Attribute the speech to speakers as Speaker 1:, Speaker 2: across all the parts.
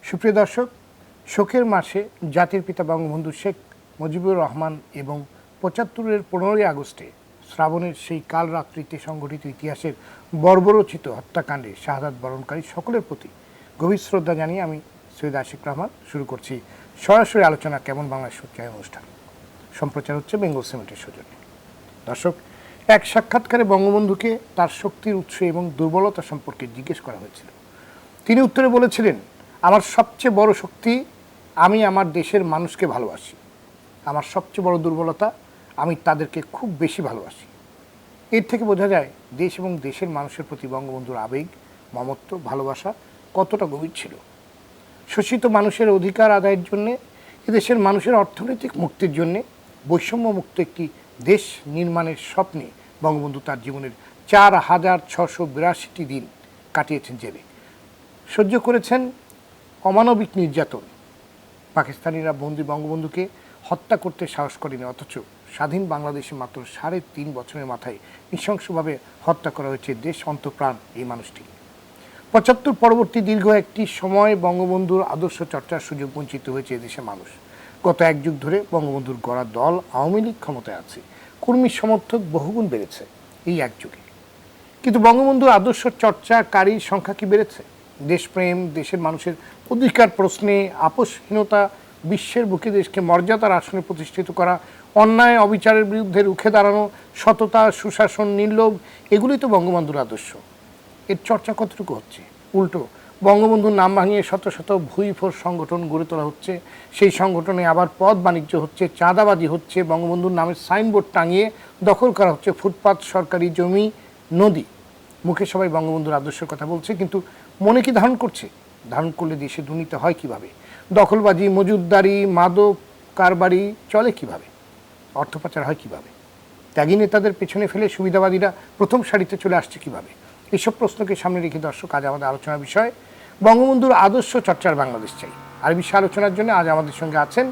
Speaker 1: সুপ্রিয় দর্শক, শোকের মাসে জাতির পিতা বঙ্গবন্ধু শেখ মুজিবুর রহমান এবং ৭৫-এর ১৫ই আগস্টে শ্রাবণের সেই কাল রাত্রিতে সংঘটিত ইতিহাসের বর্বরোচিত হত্যাকাণ্ডে শাহাদাত বরণকারী সকলের প্রতি গভীর শ্রদ্ধা জানিয়ে আমি সৈয়দ আশিক রহমান শুরু করছি সরাসরি আলোচনা কেমন বাংলাদেশ সূত্রায় অনুষ্ঠান। সম্প্রচার হচ্ছে বেঙ্গল সিমেন্টের সৌজন্যে। দর্শক, এক সাক্ষাৎকারে বঙ্গবন্ধুকে তার শক্তির উৎস এবং দুর্বলতা সম্পর্কে জিজ্ঞেস করা হয়েছিল। তিনি উত্তরে বলেছিলেন, আমার সবচেয়ে বড় শক্তি আমি আমার দেশের মানুষকে ভালোবাসি, আমার সবচেয়ে বড় দুর্বলতা আমি তাদেরকে খুব বেশি ভালোবাসি। এর থেকে বোঝা যায় দেশ এবং দেশের মানুষের প্রতি বঙ্গবন্ধুর আবেগ, মমত্ব, ভালোবাসা কতটা গভীর ছিল। শোষিত মানুষের অধিকার আদায়ের জন্যে, এদেশের মানুষের অর্থনৈতিক মুক্তির জন্যে, বৈষম্যমুক্ত একটি দেশ নির্মাণের স্বপ্নে বঙ্গবন্ধু তার জীবনের ৪,৬৮২টি দিন কাটিয়েছেন জেলে। সহ্য করেছেন অমানবিক নির্যাতন। পাকিস্তানিরা বন্দী বঙ্গবন্ধুকে হত্যা করতে সাহস করেনি, অথচ স্বাধীন বাংলাদেশে মাত্র ৩.৫ বছরের মাথায় নৃশংসভাবে হত্যা করা হয়েছে দেশ অন্তঃপ্রাণ এই মানুষটিকে। ৭৫ পরবর্তী দীর্ঘ একটি সময় বঙ্গবন্ধুর আদর্শ চর্চার সুযোগ বঞ্চিত হয়েছে এদেশের মানুষ। গত এক যুগ ধরে বঙ্গবন্ধুর গড়া দল আওয়ামী লীগ ক্ষমতায় আছে, কর্মী সমর্থক বহুগুণ বেড়েছে এই এক যুগে। কিন্তু বঙ্গবন্ধুর আদর্শ চর্চাকারীর সংখ্যা কি বেড়েছে? দেশপ্রেম, দেশের মানুষের অধিকার প্রশ্নে আপোষহীনতা, বিশ্বের বুকে দেশকে মর্যাদার আসনে প্রতিষ্ঠিত করা, অন্যায় অবিচারের বিরুদ্ধে রুখে দাঁড়ানো, সততা, সুশাসন, নির্লোভ, এগুলোই তো বঙ্গবন্ধুর আদর্শ। এর চর্চা কতটুকু হচ্ছে? উল্টো বঙ্গবন্ধুর নাম ভাঙিয়ে শত শত ভুইফোর সংগঠন গড়ে তোলা হচ্ছে। সেই সংগঠনে আবার পদ বাণিজ্য হচ্ছে, চাঁদাবাজি হচ্ছে, বঙ্গবন্ধুর নামের সাইনবোর্ড টাঙিয়ে দখল করা হচ্ছে ফুটপাত, সরকারি জমি, নদী। মুখে সবাই বঙ্গবন্ধুর আদর্শের কথা বলছে, কিন্তু মনে কি ধারণ করছে? ধারণ করলে দেশে দুর্নীতি হয় কিভাবে? দখলবাজি, মজুদদারি, মাদক কারবারি চলে কিভাবে? অর্থ পাচার হয় কিভাবে? ত্যাগী নেতাদের পেছনে ফেলে সুবিধাবাদীরা প্রথম সারিতে চলে আসছে কিভাবে? এসব প্রশ্নকে সামনে রেখে দর্শক, আজ আমাদের আলোচনার বিষয় বঙ্গবন্ধুর আদর্শ চর্চার বাংলাদেশ চাই। আর বিষয়ে আলোচনার জন্য আজ আমাদের সঙ্গে আছেন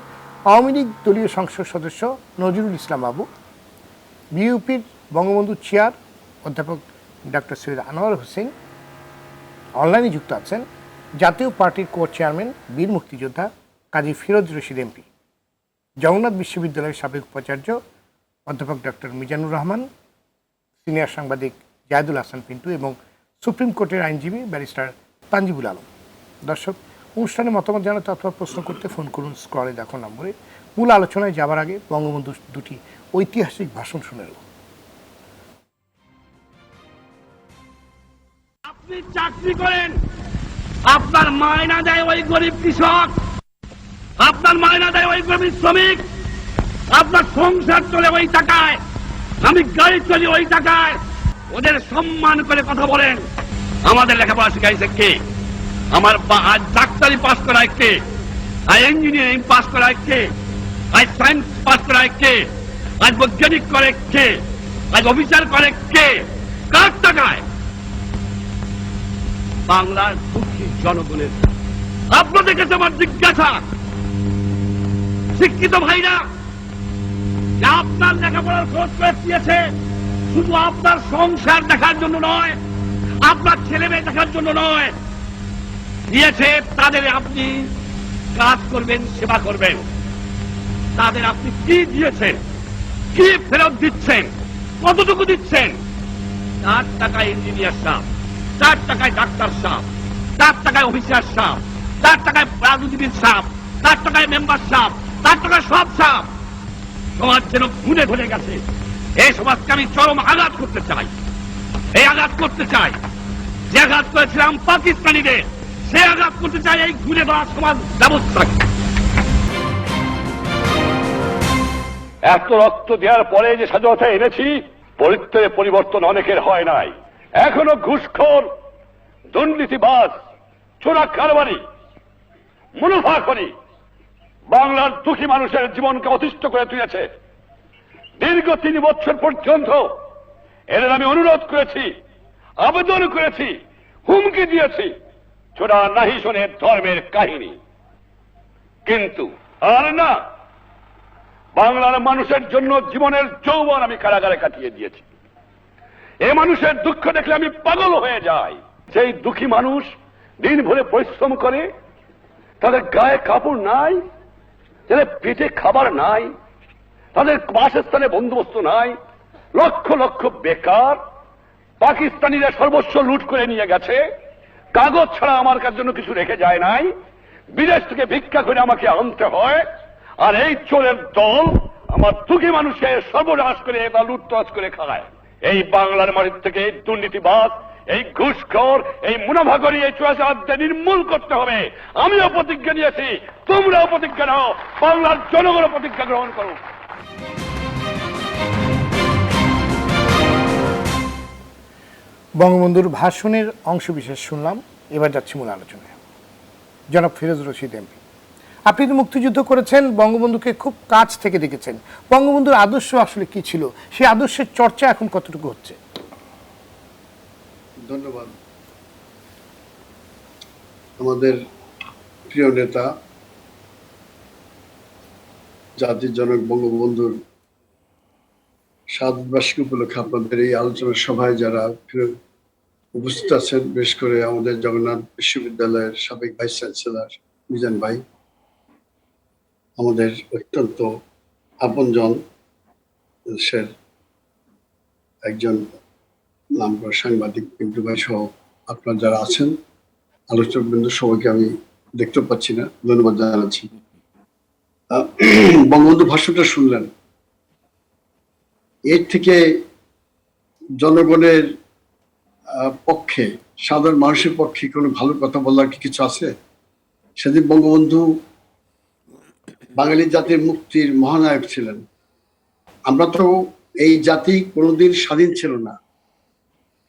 Speaker 1: আওয়ামী লীগ দলীয় সংসদ সদস্য নজরুল ইসলাম বাবু, বিইউপির বঙ্গবন্ধু চেয়ার অধ্যাপক ডক্টর সৈয়দ আনোয়ার হোসেন, অনলাইনে যুক্ত আছেন জাতীয় পার্টির কো চেয়ারম্যান বীর মুক্তিযোদ্ধা কাজী ফিরোজ রশিদ এমপি, জগন্নাথ বিশ্ববিদ্যালয়ের সাবেক উপাচার্য অধ্যাপক ডক্টর মিজানুর রহমান, সিনিয়র সাংবাদিক জাহিদুল হাসান পিন্টু এবং সুপ্রিম কোর্টের আইনজীবী ব্যারিস্টার তানজিবুল আলম। দর্শক, অনুষ্ঠানে মতামত জানাতে অথবা প্রশ্ন করতে ফোন করুন স্ক্রলে দেখো নম্বরে। মূল আলোচনায় যাবার আগে বঙ্গবন্ধুর দুটি ঐতিহাসিক ভাষণ শুনে নেব।
Speaker 2: আপনি চাকরি করেন, আপনার মায়না দেয় ওই গরিব কৃষক, আপনার মায়না দেয় ওই গরিব শ্রমিক, আপনার সংসার চলে ওই টাকায়, আমি গাড়ি চলি ওই টাকায়। ওদের সম্মান করে কথা বলেন। আমাদের লেখাপড়া শিখাইছে কে? আমার আজ ডাক্তারি পাস করায় কে? আজ ইঞ্জিনিয়ারিং পাস করায় কে? আজ সায়েন্স পাস করায় কে? আজ বৈজ্ঞানিক করে কে? আজ অফিসার করে কে? কার টাকায়? বাংলার দুঃখী জনগণের। আপনাদের কাছে আমার জিজ্ঞাসা, শিক্ষিত ভাইরা, আপনার লেখাপড়ার খরচ করে দিয়েছে শুধু আপনার সংসার দেখার জন্য নয়, আপনার ছেলে মেয়ে দেখার জন্য নয়, দিয়েছে তাদের আপনি কাজ করবেন, সেবা করবেন। তাদের আপনি কি দিয়েছেন, কি ফেরত দিচ্ছেন, কতটুকু দিচ্ছেন? 4 টাকায় ইঞ্জিনিয়ার সাহেব, 4 টাকায় ডাক্তার সাহেব, 4 টাকায় অফিসার সাহেব, 4 টাকায় রাজনীতিবিদ সাহেব, 4 টাকায় মেম্বার সাহেব, 4 টাকায় সব সাহেব। সমাজ যেন ভুলে ভুলে গেছে। এই সমাজকে আমি চরম আঘাত করতে চাই। এই আঘাত করতে চাই যে আঘাত করেছিলাম পাকিস্তানিদের, সে আঘাত করতে চাই এই ঘুরে দেওয়া সমাজ ব্যবস্থাকে।
Speaker 3: এত রক্ত দেওয়ার পরে যে স্বাধীনতা এনেছি, পরিত্যাগে পরিবর্তন অনেকের হয় নাই। এখনো ঘুষখোর, দুর্নীতিবাজ, চোরা কারবারি, মুনাফাখোরি বাংলার দুঃখী মানুষের জীবনকে অতিষ্ঠ করে তুলেছে। দীর্ঘ 3 বছর পর্যন্ত এদের আমি অনুরোধ করেছি, আবেদন করেছি, হুমকি দিয়েছি, ছোড়া নাহি শোনে ধর্মের কাহিনী। কিন্তু আর না, বাংলার মানুষের জন্য জীবনের যৌবন আমি কারাগারে কাটিয়ে দিয়েছি। এ মানুষের দুঃখ দেখলে আমি পাগল হয়ে যাই। সেই দুঃখী মানুষ দিন ভরে পরিশ্রম করে, তাদের গায়ে কাপড় নাই, যাদের পেটে খাবার নাই, তাদের বাসস্থানে বন্দোবস্ত নাই, লক্ষ লক্ষ বেকার। পাকিস্তানিরা সর্বস্ব লুট করে নিয়ে গেছে, কাগজ ছাড়া আমার কাছে জন্য কিছু রেখে যায় নাই, বিদেশ থেকে ভিক্ষা করে আমাকে আনতে হয়। আর এই চোরের দল আমার দুঃখী মানুষের সর্বনাশ করে বা লুটতরাজ করে খায়। এই বাংলার মাটির থেকে এই দুর্নীতিবাদ, এই ঘুষখোর, এই মুনাফাখোরি, এই চোরাচালানদের নির্মূল করতে হবে। আমিও প্রতিজ্ঞা নিয়েছি, তোমরাও প্রতিজ্ঞা নাও, বাংলার জনগণও প্রতিজ্ঞা গ্রহণ করো।
Speaker 1: বঙ্গবন্ধুর ভাষণের অংশবিশেষ শুনলাম, এবার যাচ্ছি মূল আলোচনায়। জনাব ফিরোজ রশিদ এমপি, আপনি তো মুক্তিযুদ্ধ করেছেন, বঙ্গবন্ধুকে খুব কাছ থেকে দেখেছেন। বঙ্গবন্ধুর আদর্শ আসলে কি ছিল, সেই আদর্শের চর্চা এখন কতটুকু হচ্ছে?
Speaker 4: ধন্যবাদ। আমাদের প্রিয় নেতা জাতির জনক বঙ্গবন্ধুর শতবার্ষিকী উপলক্ষে আপনাদের এই আলোচনা সভায় যারা উপস্থিত আছেন, বিশেষ করে আমাদের জগন্নাথ বিশ্ববিদ্যালয়ের সাবেক ভাইস চ্যান্সেলর মিজান ভাই, আমাদের অত্যন্ত আপনজন দেশের একজন নামকরা সাংবাদিক পিন্টু ভাই সহ আপনারা যারা আছেন, আলোচক বৃন্দ সবাইকে আমি দেখতে পাচ্ছি না, ধন্যবাদ জানাচ্ছি। বঙ্গবন্ধু ভাষণটা শুনলেন, এর থেকে জনগণের পক্ষে, সাধারণ মানুষের পক্ষে কোনো ভালো কথা বলার কি কিছু আছে? সেদিন বঙ্গবন্ধু বাঙালি জাতির মুক্তির মহানায়ক ছিলেন। আমরা তো এই জাতি কোনোদিন স্বাধীন ছিল না,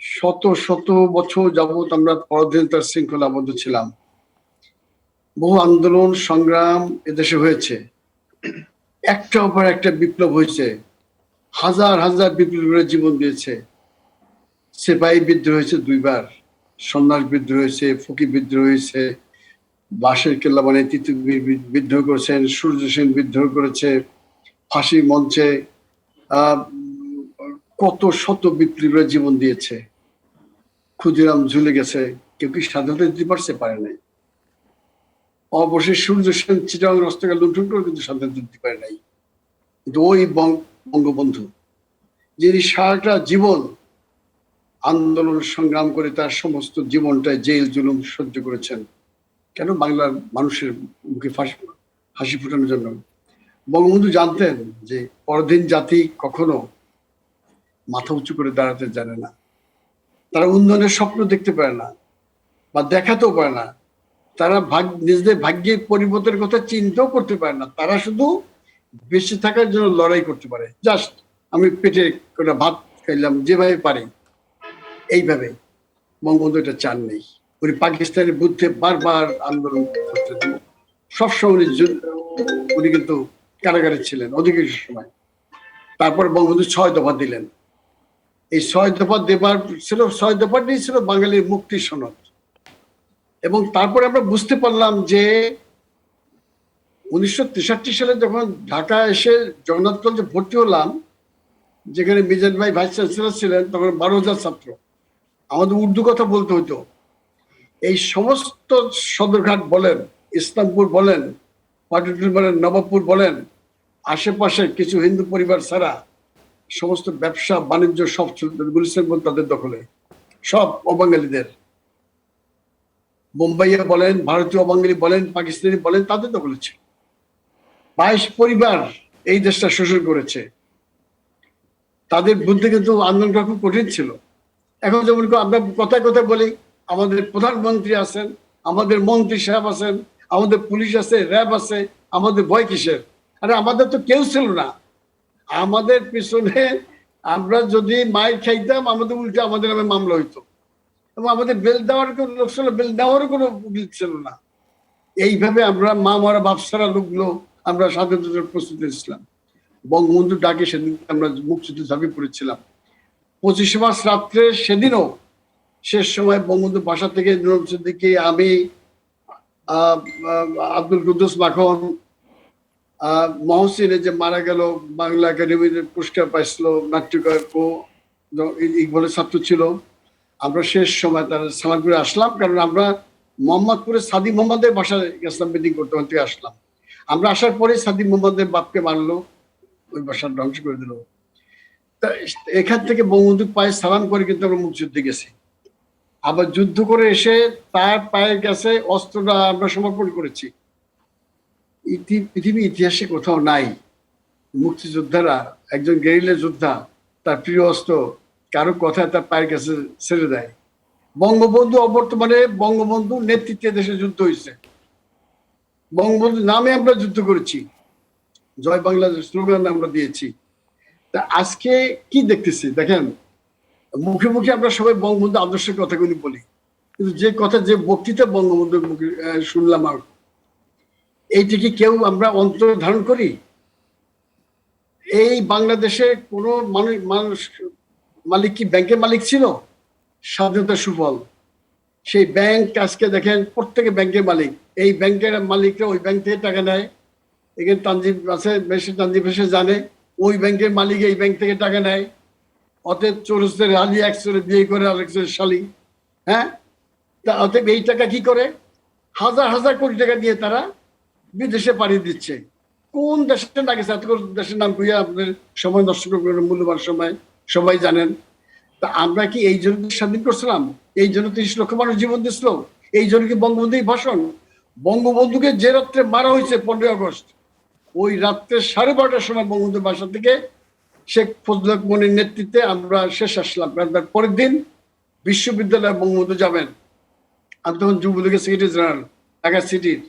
Speaker 4: শত শত বছর যাবৎ আমরা পরাধীনতার শৃঙ্খলা আবদ্ধ ছিলাম। বহু আন্দোলন সংগ্রাম এদেশে হয়েছে, একটার পর একটা বিপ্লব হয়েছে, হাজার হাজার বিপ্লবীরা জীবন দিয়েছে। সিপাহী বিদ্রোহ হয়েছে 2 বার, সন্ন্যাস বিদ্রোহ হয়েছে, ফকি বিদ্রোহ হয়েছে, বাঁশের কেল্লা মানে তিতুমির বিদ্রোহ করেছেন, সূর্য সেন বিদ্রোহ করেছে, ফাঁসি মঞ্চে কত শত বিপ্লবীরা জীবন দিয়েছে। ক্ষুদিরাম ঝুলে গেছে, কেউ কি স্বাধীনতা দিতে পারছে? পারে নাই। অবশেষে সূর্য সেন চিটাং রাস্তাকে লুণ্ঠন করে কিন্তু স্বাধীনতা দিতে পারে নাই। কিন্তু ওই বঙ্গবন্ধু, যিনি সারাটা জীবন আন্দোলন সংগ্রাম করে তার সমস্ত জীবনটায় জেল জুলুম সহ্য করেছেন, কেন? বাংলার মানুষের মুখে হাসি ফোটানোর জন্য। বঙ্গবন্ধু জানতেন যে পরাধীন জাতি কখনো মাথা উঁচু করে দাঁড়াতে জানে না, তারা উন্নয়নের স্বপ্ন দেখতে পারে না বা দেখাতেও পারে না, তারা নিজেদের ভাগ্যের পরিবর্তনের কথা চিন্তাও করতে পারে না। তারা শুধু বেঁচে থাকার জন্য লড়াই করতে পারে, জাস্ট আমি পেটে একটা ভাত খাইলাম যেভাবে পারি, এইভাবে। বঙ্গবন্ধু এটা চান নেই। উনি পাকিস্তানের বিরুদ্ধে বারবার আন্দোলন করতেন, সবসময় উনি কিন্তু কারাগারে ছিলেন অধিকাংশ সময়। তারপর বঙ্গবন্ধু 6 দফা দিলেন। এই 6 দফা দেবার ছিল, 6 দফাটাই ছিল বাঙালির মুক্তির সনদ। এবং তারপরে আমরা বুঝতে পারলাম যে 1963 সালে যখন ঢাকা এসে জগন্নাথ কলেজে ভর্তি হলাম, যেখানে মিজান ভাই ভাইস চ্যান্সেলর ছিলেন, তখন 12,000 ছাত্র, আমাদের উর্দু কথা বলতে হতো। এই সমস্ত সদরঘাট বলেন, ইসলামপুর বলেন, পাটুলি বলেন, নবাবপুর বলেন, আশেপাশে কিছু হিন্দু পরিবার ছাড়া সমস্ত ব্যবসা বাণিজ্য সব গুলিস্তান তাদের দখলে, সব অবাঙালিদের। বোম্বাইয়া বলেন, ভারতীয় অবাঙালি বলেন, পাকিস্তানি বলেন, তাদের দখলে ছিল। 22 পরিবার এই দেশটা শোষণ করেছে। তাদের বিরুদ্ধে কিন্তু আন্দোলনটা খুব কঠিন ছিল। এখন যেমন আমরা কথায় কথায় বলি, আমাদের প্রধানমন্ত্রী আছেন, আমাদের মন্ত্রী সাহেব আছেন, আমাদের পুলিশ আছে, র্যাব আছে, আমাদের ভয় কিসের? আরে আমাদের তো কেউ ছিল না। আমাদের পিছনে আমরা যদি মাইর খাইতাম, আমাদের উল্টে আমাদের নামে মামলা হইতো, এবং আমাদের বেল দেওয়ার কোনো লোক ছিল, বেল দেওয়ারও কোনো উচিত ছিল না। এইভাবে আমরা মা মারা বাপসারা লোকগুলো আমরা স্বাধীনতার প্রস্তুতি ছিলাম। বঙ্গবন্ধু ডাকে সেদিন আমরা মুক্তিযুদ্ধে ঝাঁপিয়ে পড়েছিলাম। 25 মার্চ রাত্রে, সেদিনও শেষ সময় বঙ্গবন্ধু বাসা থেকে নুরুল সিদ্দিকী, আমি, আব্দুল কুদ্দুস মাখন, মহসিনে যে মারা গেল, বাংলা একাডেমির পুরস্কার পাইছিল, নাট্যকার ইকবালের ছাত্র ছিল, আমরা শেষ সময় তার সালাম করে আসলাম। কারণ আমরা মোহাম্মদপুরে সাদি মোহাম্মদের বাসায় গেছিলাম মিটিং করতে, ওখান থেকে আসলাম। আমরা আসার পরে সাদি মোহাম্মদের বাপকে মারলো, ওই বাসা ধ্বংস করে দিল। তা এখান থেকে বঙ্গবন্ধুর পায়ে সালাম করে কিন্তু আমরা মুক্তিযুদ্ধে গেছি। আবার যুদ্ধ করে এসে তার পায়ের কাছে অস্ত্রটা আমরা সমর্পণ করেছি। পৃথিবী ইতিহাসে কোথাও নাই মুক্তিযোদ্ধারা, একজন গেরিলা যোদ্ধা তার প্রিয় অস্ত্র কারো কথায় তার পায়ের কাছে ছেড়ে দেয়। বঙ্গবন্ধু অবর্তমানে বঙ্গবন্ধুর নেতৃত্বে দেশে যুদ্ধ হয়েছে, বঙ্গবন্ধু নামে আমরা যুদ্ধ করেছি, জয় বাংলা স্লোগান আমরা দিয়েছি। তা আজকে কি দেখতেছি দেখেন, মুখে মুখে আমরা সবাই বঙ্গবন্ধু আদর্শের কথাগুলি বলি, কিন্তু যে কথা যে বক্তৃতা বঙ্গবন্ধুর মুখে শুনলাম, এইটা কি কেউ আমরা অন্তর ধারণ করি? এই বাংলাদেশে কোনো মানুষ মালিক কি ব্যাংকের মালিক ছিল? স্বাধীনতার সুফল সেই ব্যাংক আজকে দেখেন প্রত্যেকে ব্যাংকের মালিক। এই ব্যাংকের মালিকরা ওই ব্যাংক থেকে টাকা নেয়, এখানে তানজিব আছে, বেশি তানজিব এসে জানে ওই ব্যাংকের মালিক এই ব্যাংক থেকে টাকা নেয়। অতএব চোরসদের হালি এক চোরে বিয়ে করে আরেক চোরের শালি। হ্যাঁ, তা অতএব এই টাকা কি করে? হাজার হাজার কোটি টাকা দিয়ে তারা বিদেশে পাড়ি দিচ্ছে। কোন দেশের না গেছে? এত দেশের নাম কইয়া আপনাদের সময় নষ্ট করে, মূল্যবান সময় সবাই জানেন। তা আমরা কি এই জন্য স্বাধীন করছিলাম? এই জন্য 30 লক্ষ মানুষ জীবন দিছিল? এই জন্য কি বঙ্গবন্ধুই ভাষণ? বঙ্গবন্ধুকে যে রাত্রে মারা হয়েছে 15 আগস্ট, ওই রাত্রে 12:30টার সময় বঙ্গবন্ধুর বাসা থেকে শেখ ফজলুল হক মনির নেতৃত্বে আমরা শেষ আসলাম। পরের দিন বিশ্ববিদ্যালয়ে বঙ্গবন্ধু যাবেন। আমি তখন যুবলীগের সেক্রেটারি জেনারেল ঢাকা সিটির।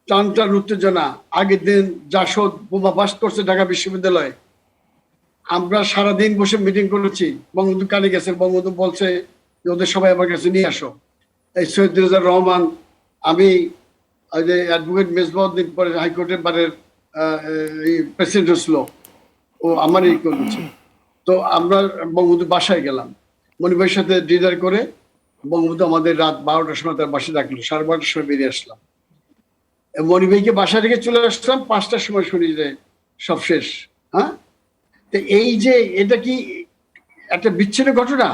Speaker 4: টান উত্তেজনা, আগের দিন জাসদ বোমা বাস্ট করছে ঢাকা বিশ্ববিদ্যালয়ে। আমরা সারাদিন বসে মিটিং করেছি, বঙ্গবন্ধু কানে গেছে, বঙ্গবন্ধু বলছে ওদের সবাই আমার কাছে নিয়ে আসো। এই সৈয়দ রেজাউর রহমান, আমি যে অ্যাডভোকেট মেজবাউদ্দিন পরে হাইকোর্টের বারের প্রেসিডেন্ট হচ্ছিল, ও আমারই করেছে। তো আমরা বঙ্গবন্ধু বাসায় গেলাম, মনিভাইয়ের সাথে ডিনার করে বঙ্গবন্ধু আমাদের রাত 12টার সময় তার বাসায় ডাকলো, 12:30টার সময় বেরিয়ে আসলাম। মনিভাইকে বাসা রেখে চলে আসলাম, 5টার সময় শুনি যে সব শেষ। হ্যাঁ, তো এই যে এটা কি একটা বিচ্ছিন্ন ঘটনা?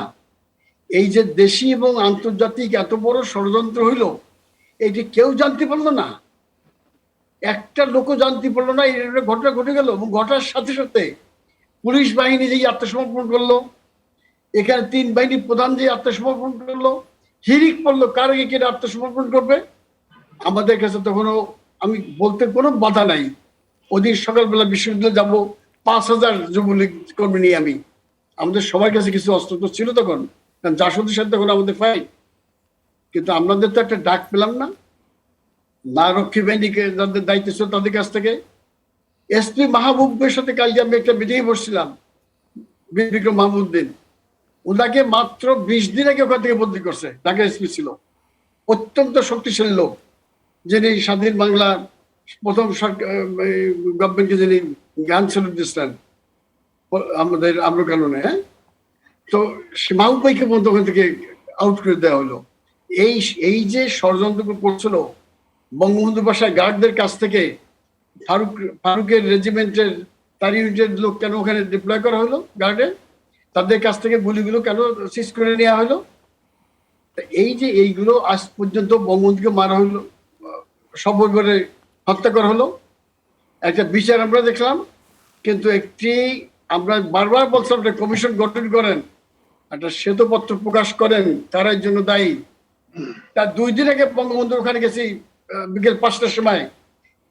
Speaker 4: এই যে দেশি এবং আন্তর্জাতিক এত বড় ষড়যন্ত্র হইল, এইটি কেউ জানতে পারলো না, একটা লোকও জানতে পারলো না। এই ঘটনা ঘটে গেল এবং ঘটার সাথে সাথে পুলিশ বাহিনী যে আত্মসমর্পণ করলো, এখানে 3 বাহিনীর প্রধান যে আত্মসমর্পণ করলো, হিরিক পড়লো কার আগে কেটে আত্মসমর্পণ করবে। আমাদের কাছে তখনও আমি বলতে কোনো বাধা নাই। ওদিন সকালবেলা বিশ্ববিদ্যালয়ে যাবো, 5,000 যুবলীগ কর্মী নিয়ে আমি। আমাদের সবার কাছে কিছু অস্ত্র তো ছিল তখন, কারণ জাসদের সাথে তখন আমাদের ফাইট। কিন্তু আমাদের তো একটা ডাক পেলাম না, না রক্ষী বাহিনীকে যাদের দায়িত্ব ছিল তাদের কাছ থেকে। এসপি মাহবুবের সাথে কালকে আমি একটা মিটিংয়ে বসছিলাম, বিক্রম মাহমুদ্দিন, ওনাকে মাত্র 20 দিন আগে ওখান থেকে বদলি করছে। ঢাকা এসপি ছিল, অত্যন্ত শক্তিশালী লোক, যিনি স্বাধীন বাংলা প্রথম গভর্নমেন্টকে যিনি জ্ঞান ছিল দিচ্ছিলেন আমাদের আমরা কারণে। হ্যাঁ, তো মাহবুব ভাইকে বন্ধু ওখান থেকে আউট করে দেওয়া হলো। এই যে ষড়যন্ত্র করছিল, বঙ্গবন্ধু বাসায় গার্ডদের কাছ থেকে ফারুকের রেজিমেন্টের তার ইউনিটের লোক কেন ওখানে ডিপ্লয় করা হলো গার্ডে, তাদের কাছ থেকে গুলিগুলো কেন সিজ করে নেওয়া হলো। এই যে এইগুলো আজ পর্যন্ত বঙ্গবন্ধুকে মারা হলো, সপরিবারে হত্যা করা হলো, একটা বিচার আমরা দেখলাম। কিন্তু একটি আমরা বারবার বলছিলাম একটা কমিশন গঠন করেন, একটা শ্বেতপত্র প্রকাশ করেন তারা এর জন্য দায়ী। তার 2 দিন আগে বঙ্গবন্ধু ওখানে গেছি, বিকেল 5টার সময়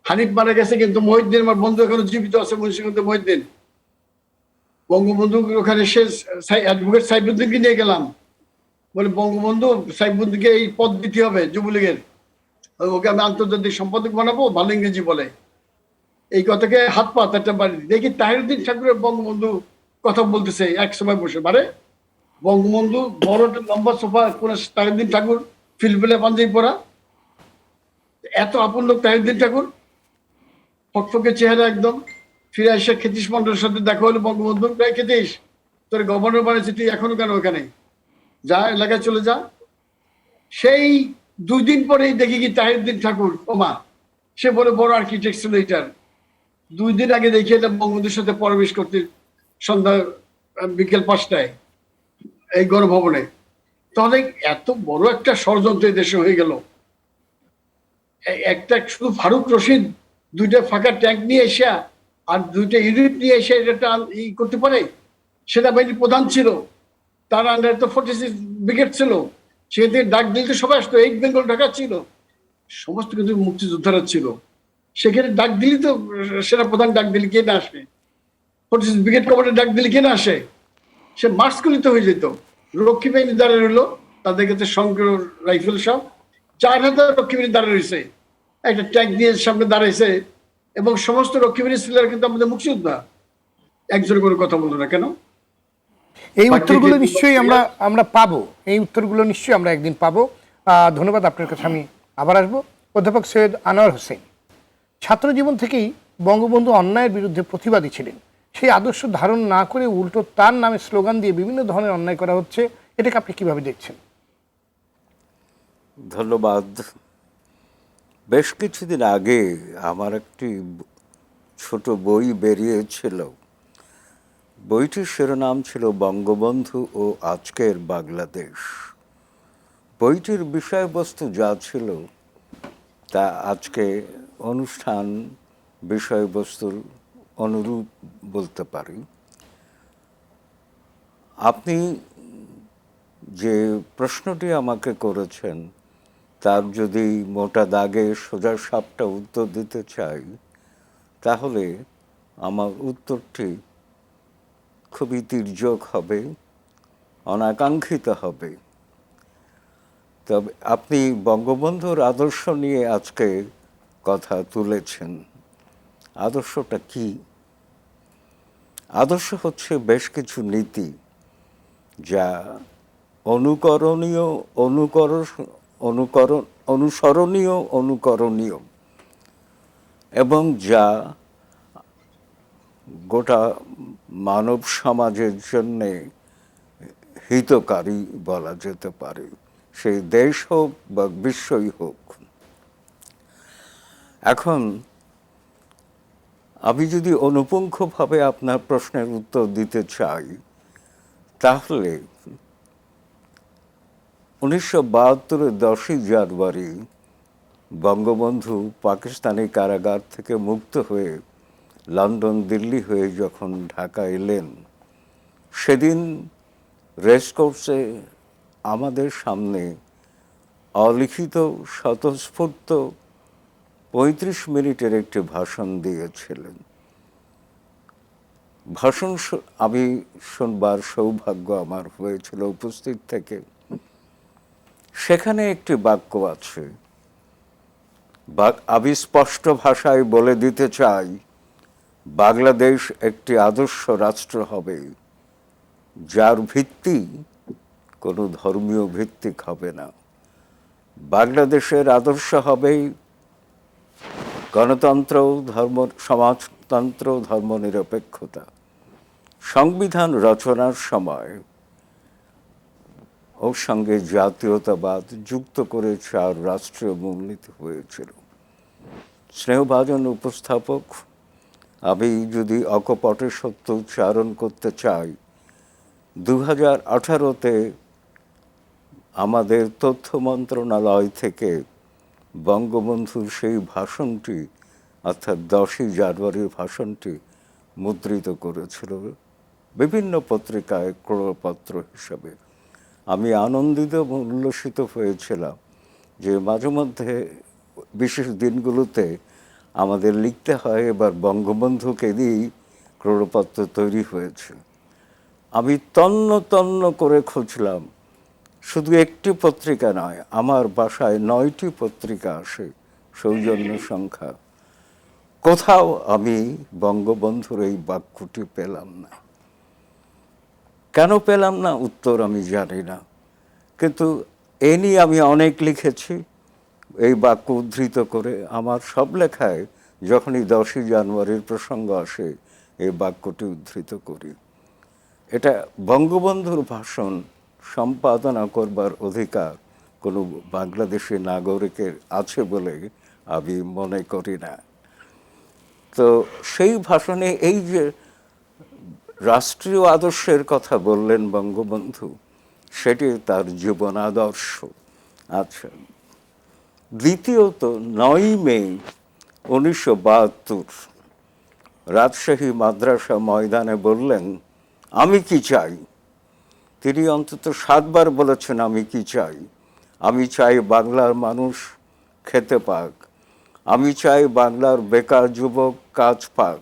Speaker 4: হানিফ মারা গেছে, কিন্তু মহিউদ্দিন আমার বন্ধু এখনো জীবিত আছে, মুন্সিগঞ্জ মহিউদ্দিন। বঙ্গবন্ধু ওখানে সে অ্যাডভোকেট সাইফুদ্দিনকে নিয়ে গেলাম, বলে বঙ্গবন্ধু সাইফুদ্দিনকে এই পদ দিতে হবে যুবলীগের, ওকে আমি আন্তর্জাতিক সম্পাদক বানাবো, ভালো ইংরেজি বলে। এই কথাকে হাত পাত একটা বাড়ি দেখি তাহিরুদ্দিন ঠাকুরের বঙ্গবন্ধু কথা বলতেছে এক সময় বসে। মানে বঙ্গবন্ধু বড় লম্বা সোফা, কোন তাহিরুদ্দিন ঠাকুর ফিলফিলে পাঞ্জাবি পরা, এত আপন লোক তাহিরুদ্দিন ঠাকুর, ফকফকে চেহারা একদম। ফিরে এসে খেতিশ মন্ডলের সাথে দেখা হলো বঙ্গবন্ধু, প্রায় খেতিশ তোর গভর্নর বানিয়েছে, তুই এখনো কেন ওখানে, যা এলাকায় চলে যা। সেই 2 দিন পরেই দেখি কি তাহিরুদ্দিন ঠাকুর ওমা, সে বলে বড় আর্কিটেক্ট ছিল এটার। 2 দিন আগে দেখি এটা বঙ্গবন্ধুর সাথে পরবেশ করতে সন্ধ্যা বিকেল 5টায় এই গণভবনে। তাহলে এত বড় একটা ষড়যন্ত্র এই দেশে হয়ে গেল। একটা শুধু ফারুক রশিদ দুইটা ফাঁকা ট্যাঙ্ক নিয়ে এসে আর দুইটা ইউনিট নিয়ে এসে এটা করতে পারে? সেনাবাহিনীর প্রধান ছিল, তার আন্ডারে তো 46 ব্রিগেড ছিল, সেদিকে ডাক দিলে সবাই আসতো, 8 বেঙ্গল ঢাকা ছিল, সমস্ত কিন্তু মুক্তিযোদ্ধারা ছিল। সেখানে ডাক দিলি তো সেনা প্রধান ডাক দিলে কে না আসে? 46 ব্রিগেড কমান্ডার ডাক দিলে কে না আসে? সে মার্চ করলিতে হয়ে যেত। রক্ষী বাহিনী দাঁড়িয়ে রইলো, তাদের কাছে সংগ্রহ রাইফেল সব 4000 রক্ষী বাহিনী দাঁড়িয়ে রয়েছে, একটা ট্যাঙ্ক নিয়ে সামনে দাঁড়াইছে, এবং সমস্ত রক্ষী বাহিনী ছিল কিন্তু আমাদের মুক্তিযোদ্ধা। একজনের কোনো কথা বলতো না কেন?
Speaker 1: এই উত্তরগুলো নিশ্চয়ই আমরা পাবো, এই উত্তরগুলো নিশ্চয়ই আমরা একদিন পাবো। ধন্যবাদ, আপনার কাছে আমি আবার আসবো। অধ্যাপক সৈয়দ আনোয়ার হোসেন, ছাত্র জীবন থেকেই বঙ্গবন্ধু অন্যায়ের বিরুদ্ধে প্রতিবাদী ছিলেন। সেই আদর্শ ধারণ না করে উল্টো তার নামে স্লোগান দিয়ে বিভিন্ন ধরনের অন্যায় করা হচ্ছে, এটাকে আপনি কিভাবে দেখছেন?
Speaker 5: ধন্যবাদ। বেশ কিছুদিন আগে আমার একটি ছোট বই বেরিয়েছিল। বইটির শিরোনাম ছিল বঙ্গবন্ধু ও আজকের বাংলাদেশ। বইটির বিষয়বস্তু যা ছিল তা আজকে অনুষ্ঠান বিষয়বস্তুর অনুরূপ বলতে পারি। আপনি যে প্রশ্নটি আমাকে করেছেন তার যদি মোটা দাগে সোজা সাপটা উত্তর দিতে চাই, তাহলে আমার উত্তরটি খুবই তির্যক হবে, অনাকাঙ্ক্ষিত হবে। তবে আপনি বঙ্গবন্ধুর আদর্শ নিয়ে আজকে কথা তুলেছেন। আদর্শটা কি? আদর্শ হচ্ছে বেশ কিছু নীতি যা অনুকরণীয় এবং যা গোটা মানব সমাজের জন্যে হিতকারী বলা যেতে পারে, সেই দেশ হোক বা বিশ্বই হোক। এখন আমি যদি অনুপুঙ্খভাবে আপনার প্রশ্নের উত্তর দিতে চাই, তাহলে 1972-এর 10ই জানুয়ারি বঙ্গবন্ধু পাকিস্তানি কারাগার থেকে মুক্ত হয়ে লন্ডন দিল্লি হয়ে যখন ঢাকা এলেন, সেদিন রেসকোর্সে আমাদের সামনে অলিখিত স্বতঃস্ফূর্ত 35 মিনিটের একটি ভাষণ দিয়েছিলেন। ভাষণ আমি শুনবার সৌভাগ্য আমার হয়েছিল উপস্থিত থেকে। সেখানে একটি বাক্য আছে, আমি স্পষ্ট ভাষায় বলে দিতে চাই, বাংলাদেশ একটি আদর্শ রাষ্ট্র হবে, যার ভিত্তি কোনো ধর্মীয় ভিত্তিক হবে না। বাংলাদেশের আদর্শ হবে গণতন্ত্র, সমাজতন্ত্র, ধর্মনিরপেক্ষতা। সংবিধান রচনার সময় ওর সঙ্গে জাতীয়তাবাদ যুক্ত করে 4 রাষ্ট্রীয় মূলনীতি হয়েছিল। স্নেহভাজন উপস্থাপক, আমি যদি অকপটে সত্য উচ্চারণ করতে চাই, 2018-তে আমাদের তথ্য মন্ত্রণালয় থেকে বঙ্গবন্ধুর সেই ভাষণটি, অর্থাৎ 10ই জানুয়ারির ভাষণটি মুদ্রিত করেছিল বিভিন্ন পত্রিকায় ক্রয়পত্র হিসাবে। আমি আনন্দিত এবং উল্লসিত হয়েছিলাম যে মাঝে মধ্যে বিশেষ দিনগুলোতে আমাদের লিখতে হয়, এবার বঙ্গবন্ধুকে দিয়েই ক্রয়পত্র তৈরি হয়েছে। আমি তন্ন করে খুঁজলাম, শুধু একটি পত্রিকা নয়, আমার বাসায় 9টি পত্রিকা আসে, সৌজন্য সংখ্যা। কোথাও আমি বঙ্গবন্ধুর এই বাক্যটি পেলাম না। কেন পেলাম না উত্তর আমি জানি না, কিন্তু এ নিয়ে আমি অনেক লিখেছি এই বাক্য উদ্ধৃত করে। আমার সব লেখায় যখনই 10ই জানুয়ারির প্রসঙ্গ আসে এই বাক্যটি উদ্ধৃত করি। এটা বঙ্গবন্ধুর ভাষণ সম্পাদনা করবার অধিকার কোনো বাংলাদেশি নাগরিকের আছে বলে আমি মনে করি না। তো সেই ভাষণে এই যে রাষ্ট্রীয় আদর্শের কথা বললেন বঙ্গবন্ধু, সেটি তার জীবন আদর্শ। আচ্ছা, দ্বিতীয়ত 9ই মে 1972 রাজশাহী মাদ্রাসা ময়দানে বললেন, আমি কি চাই। তিনি অন্তত 7 বার বলেছেন, আমি কি চাই। আমি চাই বাংলার মানুষ খেতে পাক, আমি চাই বাংলার বেকার যুবক কাজ পাক,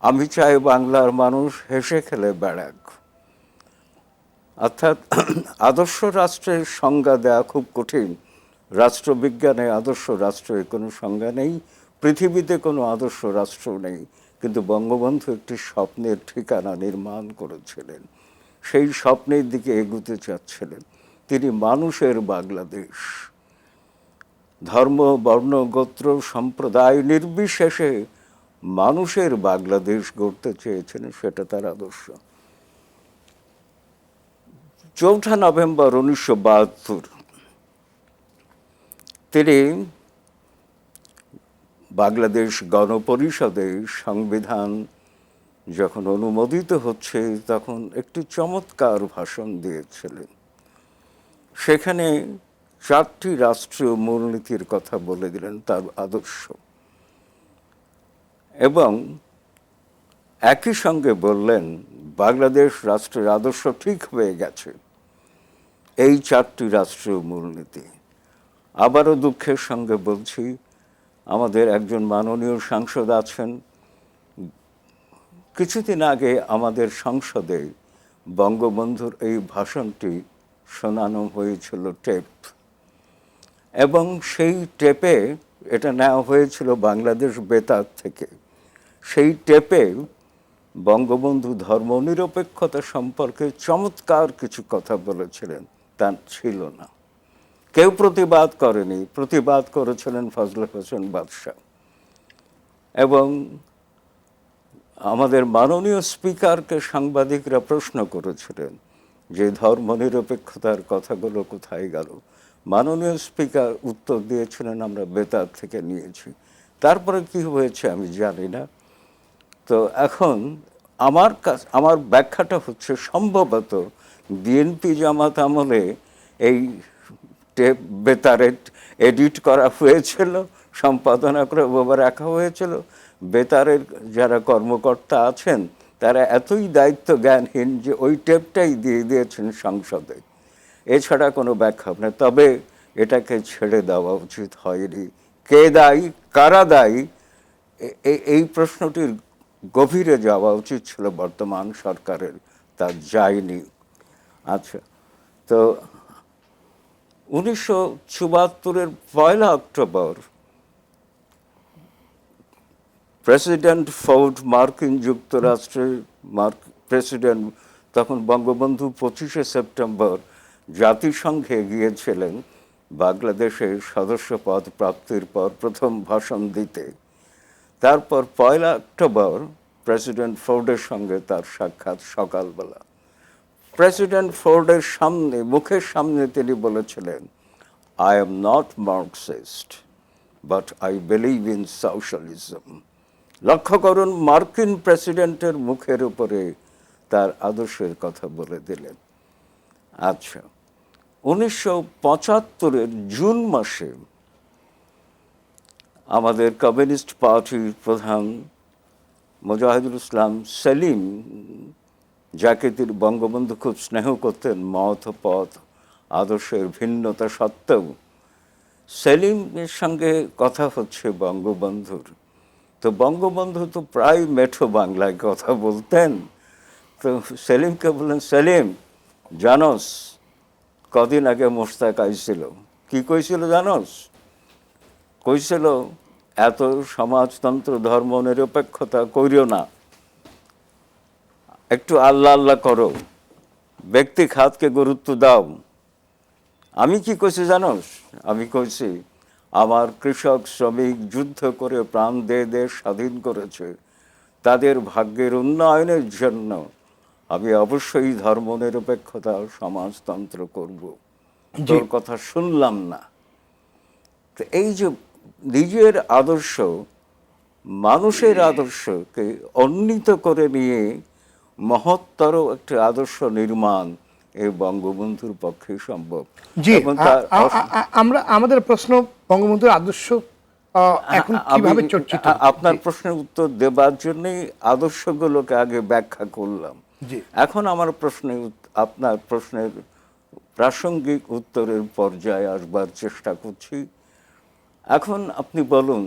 Speaker 5: আমি চাই বাংলার মানুষ হেসে খেলে বেড়াক। অর্থাৎ আদর্শ রাষ্ট্রের সংজ্ঞা দেওয়া খুব কঠিন। রাষ্ট্রবিজ্ঞানে আদর্শ রাষ্ট্রের কোনো সংজ্ঞা নেই, পৃথিবীতে কোনো আদর্শ রাষ্ট্র নেই, কিন্তু বঙ্গবন্ধু একটি স্বপ্নের ঠিকানা নির্মাণ করেছিলেন, সেই স্বপ্নের দিকে এগুতে চাচ্ছিলেন। তিনি মানুষের বাংলাদেশ, ধর্ম বর্ণ গোত্র সম্প্রদায় নির্বিশেষে মানুষের বাংলাদেশ গড়তে চেয়েছিলেন, সেটা তার আদর্শ। 4 নভেম্বর 1972 তিনি বাংলাদেশ গণপরিষদে সংবিধান যখন অনুমোদিত হচ্ছে তখন একটি চমৎকার ভাষণ দিয়েছিলেন। সেখানে 4টি রাষ্ট্রীয় মূলনীতির কথা বলে দিলেন, তার আদর্শ, এবং একই সঙ্গে বললেন বাংলাদেশ রাষ্ট্রের আদর্শ ঠিক হয়ে গেছে, এই 4টি রাষ্ট্রীয় মূলনীতি। আবারও দুঃখের সঙ্গে বলছি, আমাদের একজন মাননীয় সাংসদ আছেন, কিছুদিন আগে আমাদের সংসদে বঙ্গবন্ধুর এই ভাষণটি শোনানো হয়েছিল টেপ, এবং সেই টেপে, এটা নেওয়া হয়েছিল বাংলাদেশ বেতার থেকে, সেই টেপে বঙ্গবন্ধু ধর্মনিরপেক্ষতা সম্পর্কে চমৎকার কিছু কথা বলেছিলেন, তা ছিল না। কেউ প্রতিবাদ করেনি, প্রতিবাদ করেছিলেন ফজলে হোসেন বাদশাহ। এবং আমাদের মাননীয় স্পিকারকে সাংবাদিকরা প্রশ্ন করেছিলেন যে ধর্মনিরপেক্ষতার কথাগুলো কোথায় গেল। মাননীয় স্পিকার উত্তর দিয়েছিলেন, আমরা বেতার থেকে নিয়েছি। তারপরে কি হয়েছে আমি জানি না। তো এখন আমার ব্যাখ্যাটা হচ্ছে, সম্ভবত বিএনপি জামাত আমলে এই টেপ বেতারে এডিট করা হয়েছিল, সম্পাদনা করে রাখা হয়েছিল। বেতারের যারা কর্মকর্তা আছেন তারা এতই দায়িত্ব জ্ঞানহীন যে ওই টেপটাই দিয়ে দিয়েছেন সংসদে, এছাড়া কোনো ব্যাখ্যা নেই। তবে এটাকে ছেড়ে দেওয়া উচিত হয়নি। কে দায়ী, কারা দায়ী, এই প্রশ্নটির গভীরে যাওয়া উচিত ছিল বর্তমান সরকারের, তা যায়নি। আচ্ছা, তো 1974-এর 1 অক্টোবর প্রেসিডেন্ট ফোর্ড, মার্কিন যুক্তরাষ্ট্রের প্রেসিডেন্ট, তখন বঙ্গবন্ধু 25শে সেপ্টেম্বর জাতিসংঘে গিয়েছিলেন বাংলাদেশের সদস্যপদ প্রাপ্তির পর প্রথম ভাষণ দিতে। তারপর 1 অক্টোবর প্রেসিডেন্ট ফোর্ডের সঙ্গে তার সাক্ষাৎ সকালবেলা। প্রেসিডেন্ট ফোর্ডের সামনে, মুখের সামনে তিনি বলেছিলেন, I am not Marxist but I believe in socialism. লক্ষ্য করুন, মার্কিন প্রেসিডেন্টের মুখের উপরে তার আদর্শের কথা বলে দিলেন। আচ্ছা, 1975-এর জুন মাসে আমাদের কমিউনিস্ট পার্টির প্রধান মোজাহিদুল ইসলাম সেলিম, যাকে তিনি বঙ্গবন্ধু খুব স্নেহ করতেন মত পথ আদর্শের ভিন্নতা সত্ত্বেও, সেলিমের সঙ্গে কথা হচ্ছে বঙ্গবন্ধুর। তো বঙ্গবন্ধু তো প্রায় মেঠো বাংলায় কথা বলতেন। তো সেলিমকে বললেন, সেলিম জানোস কদিন আগে মোশতাক আইছিল, কি কইছিল জানোস? কইছিল এত সমাজতন্ত্র ধর্ম নিরপেক্ষতা কইরো না, একটু আল্লাহ আল্লাহ করো, ব্যক্তি খাতকে গুরুত্ব দাও। আমি কি কইছি জানোস? আমি কইছি আমার কৃষক শ্রমিক যুদ্ধ করে প্রাণ দিয়ে দেশ স্বাধীন করেছে, তাদের ভাগ্যের উন্নয়নের জন্য আমি অবশ্যই ধর্মনিরপেক্ষতা সমাজতন্ত্র করব। তোর কথা শুনলাম না। তো এই যে নিজের আদর্শ, মানুষের আদর্শকে উন্নীত করে নিয়ে মহত্তর একটি আদর্শ নির্মাণ, এই বঙ্গবন্ধুর পক্ষে সম্ভব।
Speaker 1: জি,
Speaker 5: এবং তার
Speaker 1: আমরা আমাদের প্রশ্ন বঙ্গবন্ধুর আদর্শ এখন কিভাবে
Speaker 5: আমি
Speaker 1: চর্চিত
Speaker 5: আপনার প্রশ্নের উত্তর দেবার জন্যই আদর্শগুলোকে আগে ব্যাখ্যা করলাম।
Speaker 1: জি।
Speaker 5: এখন আমার আপনার প্রশ্নের প্রাসঙ্গিক উত্তরের পর্যায়ে আসবার চেষ্টা করছি। এখন আপনি বলুন,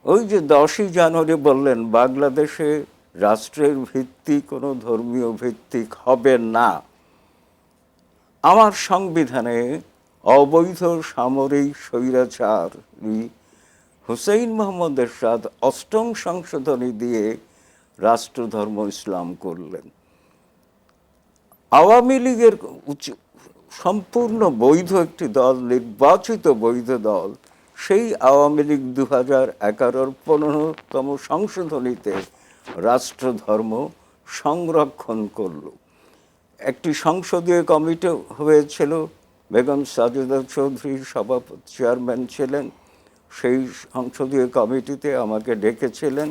Speaker 5: ওই যে 10ই জানুয়ারি বললেন বাংলাদেশে রাষ্ট্রের ভিত্তি কোনো ধর্মীয় ভিত্তিক হবে না। আমার সংবিধানে অবৈধ সামরিক স্বৈরাচারী হুসেইন মোহাম্মদ এরশাদ 8ম সংশোধনী দিয়ে রাষ্ট্রধর্ম ইসলাম করলেন। আওয়ামী লীগের সম্পূর্ণ বৈধ একটি দল, নির্বাচিত বৈধ দল, সেই আওয়ামী লীগ 2011-র 15তম সংশোধনীতে রাষ্ট্রধর্ম সংরক্ষণ করল। একটি সংসদীয় কমিটি হয়েছিল, বেগম সাজেদা চৌধুরী চেয়ারম্যান ছিলেন। সেই সংসদীয় কমিটিতে আমাকে ডেকেছিলেন।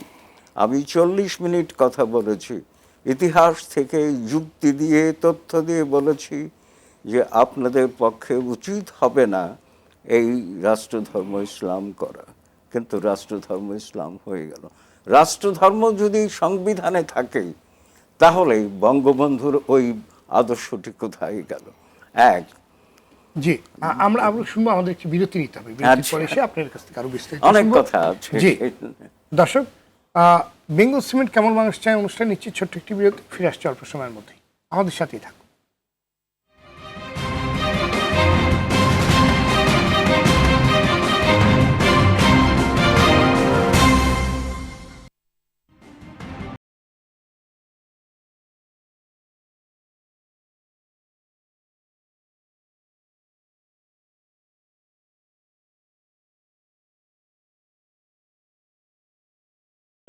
Speaker 5: আমি 40 মিনিট কথা বলেছি, ইতিহাস থেকে যুক্তি দিয়ে তথ্য দিয়ে বলেছি যে আপনাদের পক্ষে উচিত হবে না এই রাষ্ট্রধর্ম ইসলাম করা, কিন্তু রাষ্ট্রধর্ম ইসলাম হয়ে গেল। রাষ্ট্রধর্ম যদি সংবিধানে থাকে তাহলে বঙ্গবন্ধুর ওই আদর্শটি কোথায় গেল? এক।
Speaker 1: জি, আমরা শুনবো, আমাদের একটি বিরতি নিতে হবে, বিরতির পরে এসে আপনার কাছ থেকে আরো বিস্তারিত
Speaker 5: অনেক
Speaker 1: শুনবো।
Speaker 5: কথা আছে।
Speaker 1: জি দর্শক, বেঙ্গল সিমেন্ট কেমন মানুষ চায় অনুষ্ঠান নিচ্ছি ছোট্ট একটি বিরতি, ফিরে আসছে অল্প সময়ের মধ্যেই, আমাদের সাথেই থাকুন।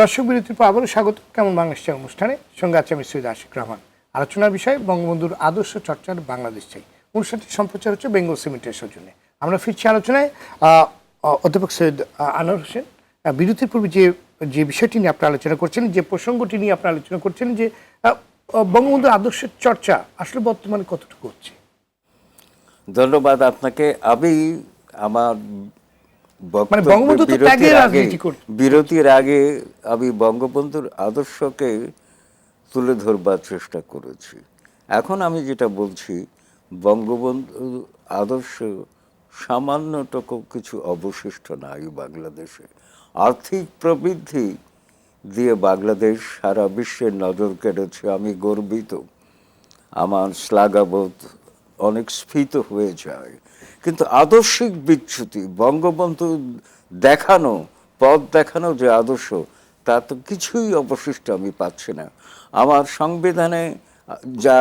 Speaker 1: দর্শক, বিরতির পর আবারও স্বাগত কেমন বাংলাদেশ চাই অনুষ্ঠানে। সঙ্গে আছে আমি সৈয়দ আশিক রহমান। আলোচনার বিষয় বঙ্গবন্ধুর আদর্শ চর্চার বাংলাদেশ চাই। অনুষ্ঠানটি সম্প্রচার হচ্ছে বেঙ্গল সিমেন্টের সৌজন্যে। আমরা ফিরছি আলোচনায়। অধ্যাপক সৈয়দ আনোয়ার হোসেন, বিরতির পূর্বে যে বিষয়টি নিয়ে আপনি আলোচনা করছেন, যে প্রসঙ্গটি নিয়ে আপনি আলোচনা করছেন, যে বঙ্গবন্ধুর আদর্শের চর্চা আসলে বর্তমানে কতটুকু হচ্ছে?
Speaker 5: ধন্যবাদ আপনাকে। আমি আমার
Speaker 1: বঙ্গবন্ধু তো ত্যাগের রাজনীতি করতেন।
Speaker 5: বিরতির আগে আমি বঙ্গবন্ধুর আদর্শকে তুলে ধরবার চেষ্টা করেছি। এখন আমি যেটা বলছি, বঙ্গবন্ধুর আদর্শ সামান্যটুকু কিছু অবশিষ্ট নাই বাংলাদেশে। আর্থিক প্রবৃদ্ধি দিয়ে বাংলাদেশ সারা বিশ্বের নজর কেড়েছে, আমি গর্বিত। আমার শ্লাঘাবোধ অনেক স্ফীত হয়ে যায়, কিন্তু আদর্শিক বিচ্যুতি, বঙ্গবন্ধু দেখানো পথ দেখানো যে আদর্শ, তা তো কিছুই অবশিষ্ট আমি পাচ্ছি না। আমার সংবিধানে যা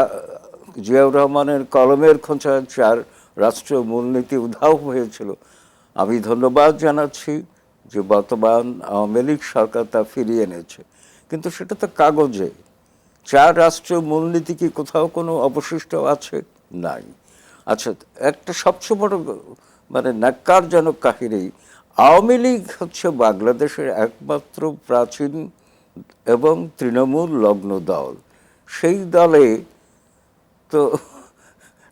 Speaker 5: জিয়াউর রহমানের কলমের খোঁচায় 4 রাষ্ট্র মূলনীতি উধাও হয়েছিল, আমি ধন্যবাদ জানাচ্ছি যে বর্তমান আওয়ামী লীগ সরকার তা ফিরিয়ে এনেছে, কিন্তু সেটা তো কাগজে। 4 রাষ্ট্র মূলনীতি কি কোথাও কোনো অবশিষ্ট আছে? নাই। আচ্ছা, একটা সবচেয়ে বড় ন্যাক্কারজনক কাহিনী, আওয়ামী লীগ হচ্ছে বাংলাদেশের একমাত্র প্রাচীন এবং তৃণমূল লগ্ন দল। সেই দলে তো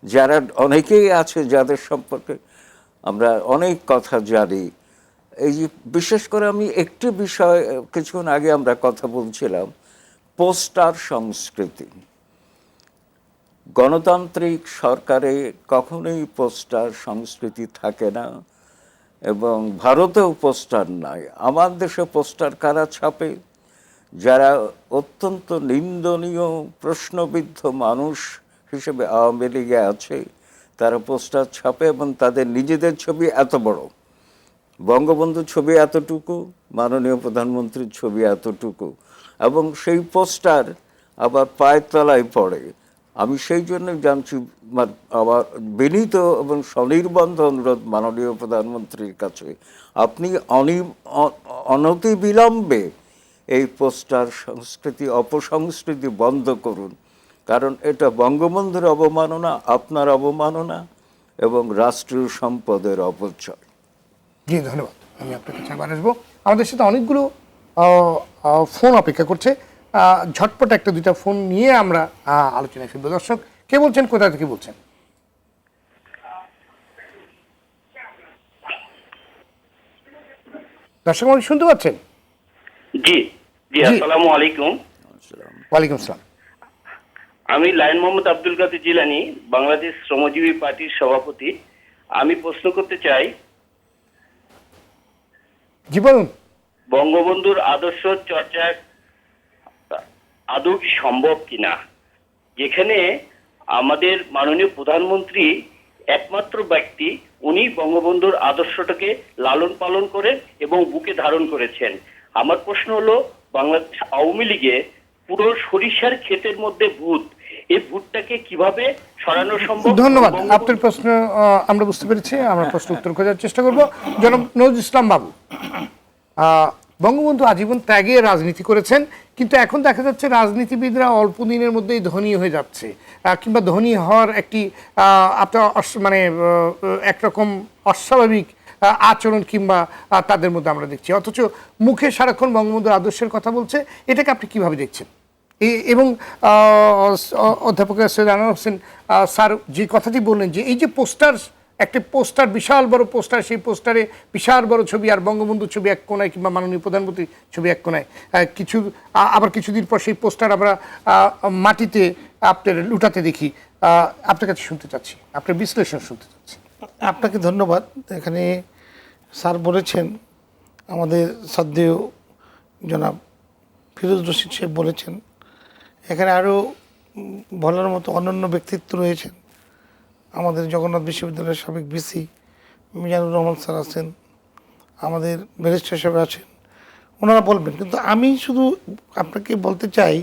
Speaker 5: যারা অনেকেই আছে যাদের সম্পর্কে আমরা অনেক কথা জানি। এই যে বিশেষ করে আমি একটি বিষয়, কিছুক্ষণ আগে আমরা কথা বলছিলাম, পোস্টার সংস্কৃতি। গণতান্ত্রিক সরকারে কখনোই পোস্টার সংস্কৃতি থাকে না, এবং ভারতেও পোস্টার নাই। আমার দেশে পোস্টার কারা ছাপে? যারা অত্যন্ত নিন্দনীয় প্রশ্নবিদ্ধ মানুষ হিসেবে আওয়ামী লীগে আছে, তারা পোস্টার ছাপে, এবং তাদের নিজেদের ছবি এত বড়, বঙ্গবন্ধুর ছবি এতটুকু, মাননীয় প্রধানমন্ত্রীর ছবি এতটুকু, এবং সেই পোস্টার আবার পায়ের তলায় পড়ে। আমি সেই জন্য জানছি, আমার বিনীত এবং স্বনির্বন্ধ অনুরোধ মাননীয় প্রধানমন্ত্রীর কাছে, আপনি অনতিবিলম্বে এই পোস্টার সংস্কৃতি, অপসংস্কৃতি বন্ধ করুন, কারণ এটা বঙ্গবন্ধুর অবমাননা, আপনার অবমাননা এবং রাষ্ট্রীয় সম্পদের অপচয়।
Speaker 1: জি ধন্যবাদ, আমি আপনার কাছে আবার আসবো। আমাদের সাথে অনেকগুলো ফোন অপেক্ষা করছে, ঝটপট 1-2টা ফোন নিয়ে আমরা আলোচনায় ফিরবো। দর্শক, কে বলছেন, কোথা থেকে বলছেন? দর্শক মণ্ডলী শুনতে পাচ্ছেন?
Speaker 6: জি জি, আসসালামু আলাইকুম।
Speaker 1: ওয়ালাইকুম আসসালাম।
Speaker 6: আমি লায়ন মোহাম্মদ আব্দুল কাদের জিলানী, বাংলাদেশ শ্রমজীবী পার্টির সভাপতি। আমি প্রশ্ন করতে চাই,
Speaker 1: জি বলুন।
Speaker 6: বঙ্গবন্ধুর আদর্শ চর্চা আদৌ কি সম্ভব কিনা, যেখানে আমাদের মাননীয় প্রধানমন্ত্রী একমাত্র ব্যক্তি, উনি বঙ্গবন্ধুর আদর্শটাকে লালন পালন করেন এবং বুকে ধারণ করেছেন। আমার প্রশ্ন হলো, বাংলাদেশ আওয়ামী লীগে পুরো সরিষার ক্ষেতের মধ্যে ভূত, এই ভূতটাকে কিভাবে সরানো সম্ভব?
Speaker 1: ধন্যবাদ। আপনার প্রশ্ন আমরা বুঝতে পেরেছি, আমরা প্রশ্ন উত্তর খোঁজার চেষ্টা করব। জনাব নজরুল ইসলাম বাবু, বঙ্গবন্ধু আজীবন ত্যাগে রাজনীতি করেছেন, কিন্তু এখন দেখা যাচ্ছে রাজনীতিবিদরা অল্প দিনের মধ্যেই ধনী হয়ে যাচ্ছে, কিংবা ধনী হওয়ার একটি আপনার মানে একরকম অস্বাভাবিক আচরণ কিংবা তাদের মধ্যে আমরা দেখছি, অথচ মুখে সারাক্ষণ বঙ্গবন্ধুর আদর্শের কথা বলছে। এটাকে আপনি কিভাবে দেখছেন? এবং অধ্যাপক সৈয়দ আনোয়ার হোসেন স্যার যে কথাটি বললেন, যে এই যে পোস্টার, একটা পোস্টার, বিশাল বড় পোস্টার, সেই পোস্টারে বিশাল বড় ছবি আর বঙ্গবন্ধুর ছবি এক কোনায়, কিংবা মাননীয় প্রধানমন্ত্রীর ছবি এক কোনায়, আবার কিছুদিন পর সেই পোস্টার আমরা মাটিতে আপনার লুটাতে দেখি। আপনার কাছে শুনতে চাচ্ছি, আপনার বিশ্লেষণ শুনতে চাচ্ছি।
Speaker 7: আপনাকে ধন্যবাদ। এখানে স্যার বলেছেন, আমাদের শ্রদ্ধেয় জনাব ফিরোজ রশিদ সাহেব বলেছেন, এখানে আরও বলার মতো অনন্য ব্যক্তিত্ব রয়েছেন। আমাদের জগন্নাথ বিশ্ববিদ্যালয়ের সাবেক ভিসি মিজানুর রহমান স্যার আছেন, আমাদের ব্যারিস্টার সাহেব আছেন, ওনারা বলবেন। কিন্তু আমি শুধু আপনাকে বলতে চাই,